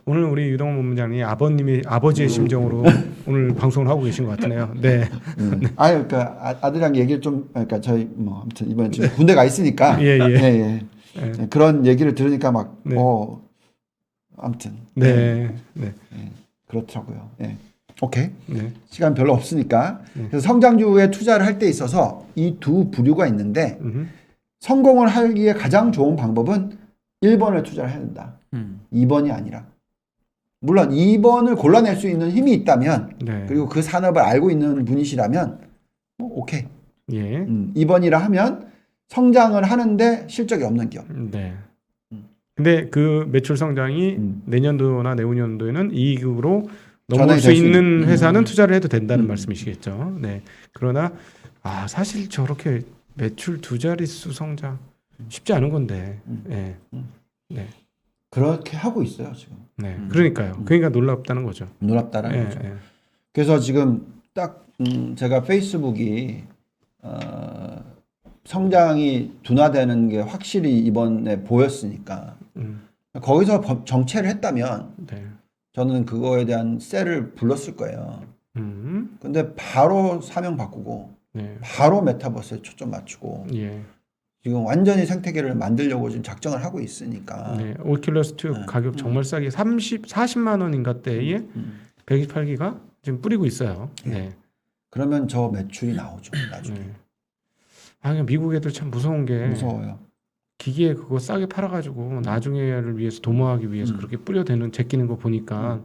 오늘 우리 유동훈 본부장님이 아버지의 심정으로 오늘 방송을 하고 계신 것 같네요. 네. 아유, 그러니까 아들이랑 얘기를 좀, 그러니까 저희 뭐 아무튼 이번 지금 군대 가 있으니까 예, 예. 예, 예. 네. 그런 얘기를 들으니까 막 네. 아무튼 네. 네. 그렇더라고요. 예. 오케이. 네. 시간 별로 없으니까 네. 그래서 성장주에 투자를 할 때 있어서 이 두 부류가 있는데 성공을 하기에 가장 좋은 방법은 1번을 투자를 해야 된다. 2번이 아니라. 물론 2번을 골라낼 수 있는 힘이 있다면 네. 그리고 그 산업을 알고 있는 분이시라면 뭐 오케이. 예. 2번이라 하면 성장을 하는데 실적이 없는 기업. 네. 근데 그 매출 성장이 내년도나 내후년도에는 이익으로 넘어올 수 있는 회사는 투자를 해도 된다는 말씀이시겠죠. 네. 그러나 사실 저렇게 매출 두 자릿수 성장 쉽지 않은 건데. 네. 네. 그렇게 하고 있어요 지금. 네. 그러니까요. 그러니까 놀랍다는 거죠. 놀랍다라는 거죠. 그래서 지금 딱 제가 페이스북이 성장이 둔화되는 게 확실히 이번에 보였으니까 거기서 정체를 했다면 네. 저는 그거에 대한 셀을 불렀을 거예요. 근데 바로 사명 바꾸고 네. 바로 메타버스에 초점 맞추고 예. 지금 완전히 생태계를 만들려고 지금 작정을 하고 있으니까. 네. 오큘러스 2 가격 정말 싸게 40만 원인가 때에 128기가 지금 뿌리고 있어요. 네. 그러면 저 매출이 나오죠 나중에. 네. 그냥 미국 애들 참 무서운 게 무서워요. 기계에 그거 싸게 팔아가지고 나중에를 위해서 도모하기 위해서 그렇게 뿌려대는 제끼는 거 보니까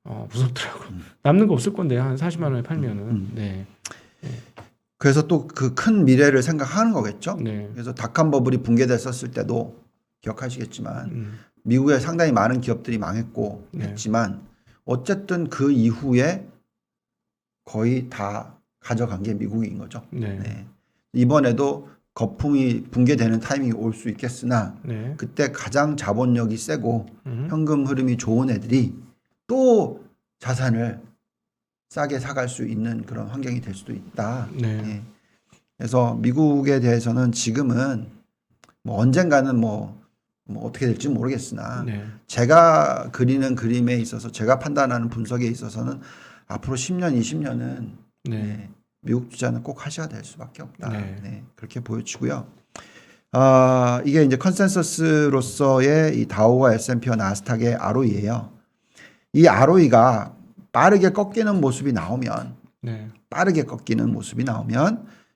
무섭더라고. 남는 거 없을 건데 한 40만 원에 팔면은. 네. 그래서 또 그 큰 미래를 생각하는 거겠죠. 네. 그래서 닷컴 버블이 붕괴됐었을 때도 기억하시겠지만 미국에 상당히 많은 기업들이 망했고 했지만 어쨌든 그 이후에 거의 다 가져간 게 미국인 거죠. 네. 네. 이번에도 거품이 붕괴되는 타이밍이 올 수 있겠으나 네. 그때 가장 자본력이 세고 현금 흐름이 좋은 애들이 또 자산을 싸게 사갈 수 있는 그런 환경이 될 수도 있다. 네. 네. 그래서 미국에 대해서는 지금은 뭐 언젠가는 뭐 어떻게 될지 모르겠으나 네. 제가 그리는 그림에 있어서 제가 판단하는 분석에 있어서는 앞으로 10년, 20년은 네. 미국 투자는 꼭 하셔야 될 수밖에 없다. 네. 네, 그렇게 보여지고요. 이게 이제 컨센서스로서의 이 다우와 S&P와 나스닥의 ROE예요. 이 ROE가 빠르게 꺾이는 모습이 나오면, 네.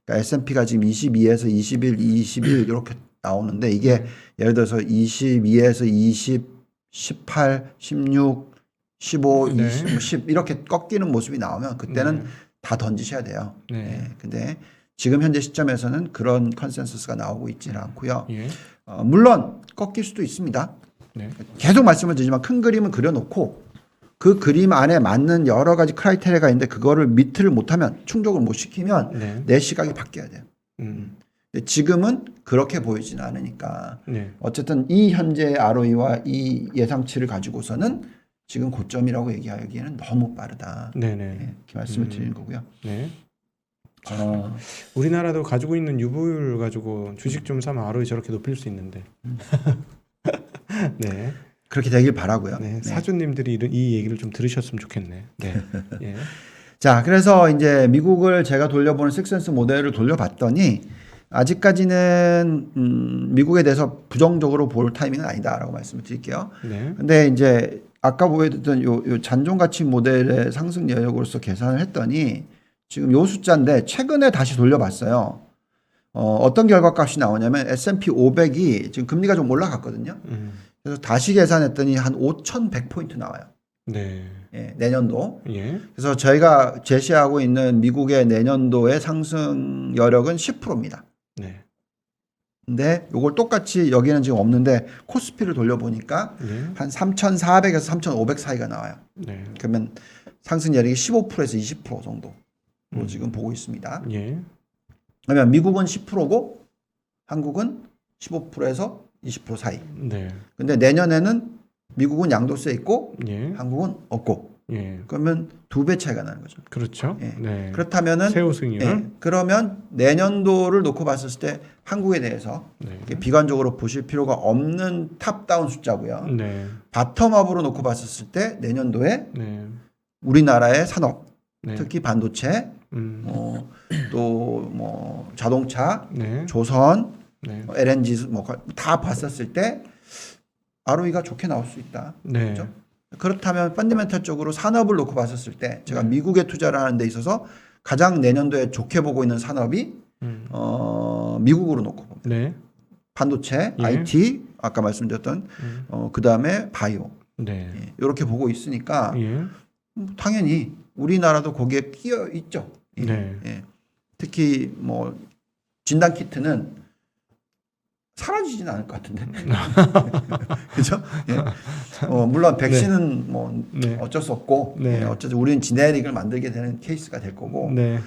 그러니까 S&P가 지금 22에서 21, 21 이렇게 나오는데 이게 예를 들어서 22에서 20, 18, 16, 15, 네. 20, 10 이렇게 꺾이는 모습이 나오면 그때는 네. 다 던지셔야 돼요. 네. 네. 근데 지금 현재 시점에서는 그런 컨센서스가 나오고 있지는 않고요. 예. 물론 꺾일 수도 있습니다. 네. 계속 말씀을 드리지만 큰 그림은 그려놓고 그 그림 안에 맞는 여러 가지 크라이테리아가 있는데 그거를 미트를 못하면 충족을 못 시키면 네. 내 시각이 바뀌어야 돼요. 근데 지금은 그렇게 보이지는 않으니까 네. 어쨌든 이 현재의 ROE와 이 예상치를 가지고서는 지금 고점이라고 얘기하기에는 너무 빠르다. 네네. 네, 이렇게 말씀을 드리는 거고요. 네. 우리나라도 가지고 있는 유보율 가지고 주식 좀 사면 ROE 저렇게 높일 수 있는데. 네. 그렇게 되길 바라고요. 네. 네. 사주님들이 이 얘기를 좀 들으셨으면 좋겠네. 네. 예. 자, 그래서 이제 미국을 제가 돌려보는 식센스 모델을 돌려봤더니 아직까지는 미국에 대해서 부정적으로 볼 타이밍은 아니다라고 말씀을 드릴게요. 네. 근데 이제 아까 보여드렸던 요 잔존 가치 모델의 상승 여력으로서 계산을 했더니 지금 요 숫자인데 최근에 다시 돌려봤어요. 어떤 결과값이 나오냐면 S&P 500이 지금 금리가 좀 올라갔거든요. 그래서 다시 계산했더니 한 5,100포인트 나와요. 네. 예, 내년도. 예. 그래서 저희가 제시하고 있는 미국의 내년도의 상승 여력은 10%입니다. 네. 근데 요걸 똑같이 여기는 지금 없는데 코스피를 돌려보니까 예. 한 3,400에서 3,500 사이가 나와요. 네. 그러면 상승 여력이 15%에서 20% 정도로 지금 보고 있습니다. 예. 그러면 미국은 10%고 한국은 15%에서 20% 사이. 네. 근데 내년에는 미국은 양도세 있고 예. 한국은 없고. 예. 그러면 2배 차이가 나는 거죠. 그렇죠. 예. 네. 그렇다면은 세후 승률. 예, 그러면 내년도를 놓고 봤을 때 한국에 대해서 네. 이렇게 비관적으로 보실 필요가 없는 탑다운 숫자고요. 네. 바텀업으로 놓고 봤을 때 내년도에 네. 우리나라의 산업, 네. 특히 반도체, 또 뭐 자동차, 네. 조선, 네. LNG 뭐 다 봤었을 때 ROE가 좋게 나올 수 있다. 네. 그렇죠? 그렇다면 펀더멘털적으로 산업을 놓고 봤었을 때 제가 네. 미국에 투자를 하는 데 있어서 가장 내년도에 좋게 보고 있는 산업이 미국으로 놓고 봅니다. 네. 반도체, 예. IT, 아까 말씀드렸던 그 다음에 바이오 네. 예, 이렇게 보고 있으니까 예. 당연히 우리나라도 거기에 끼어 있죠. 예, 네. 예. 특히 뭐 진단 키트는 사라지진 않을 것 같은데. 그죠? 예. 물론 백신은 뭐 네. 어쩔 수 없고, 네. 예, 어쨌든 우리는 지네릭을 만들게 되는 케이스가 될 거고, 네.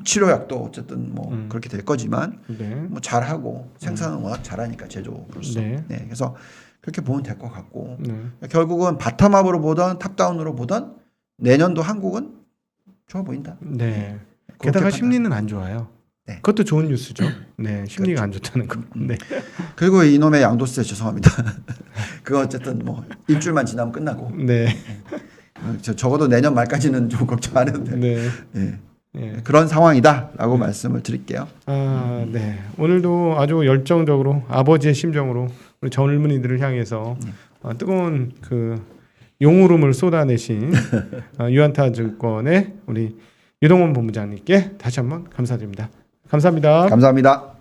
치료약도 어쨌든 뭐 그렇게 될 거지만, 네. 뭐 잘하고 생산은 워낙 잘하니까 제조로서. 네. 네. 그래서 그렇게 보면 될 것 같고, 네. 결국은 바텀업으로 보던 탑다운으로 보던 내년도 한국은 좋아 보인다. 네. 그렇게 게다가 판단. 심리는 안 좋아요. 네. 그것도 좋은 뉴스죠. 네, 심리가 안 좋다는 거. 네. 그리고 이놈의 양도세 죄송합니다. 그거 어쨌든 뭐 일주일만 지나면 끝나고. 네. 적어도 내년 말까지는 좀 걱정 안 해도 돼요. 네. 예. 예. 그런 상황이다라고 말씀을 드릴게요. 아, 네. 오늘도 아주 열정적으로 아버지의 심정으로 우리 젊은이들을 향해서 뜨거운 그 용울음을 쏟아내신 유한타증권의 우리 유동원 본부장님께 다시 한번 감사드립니다. 감사합니다. 감사합니다.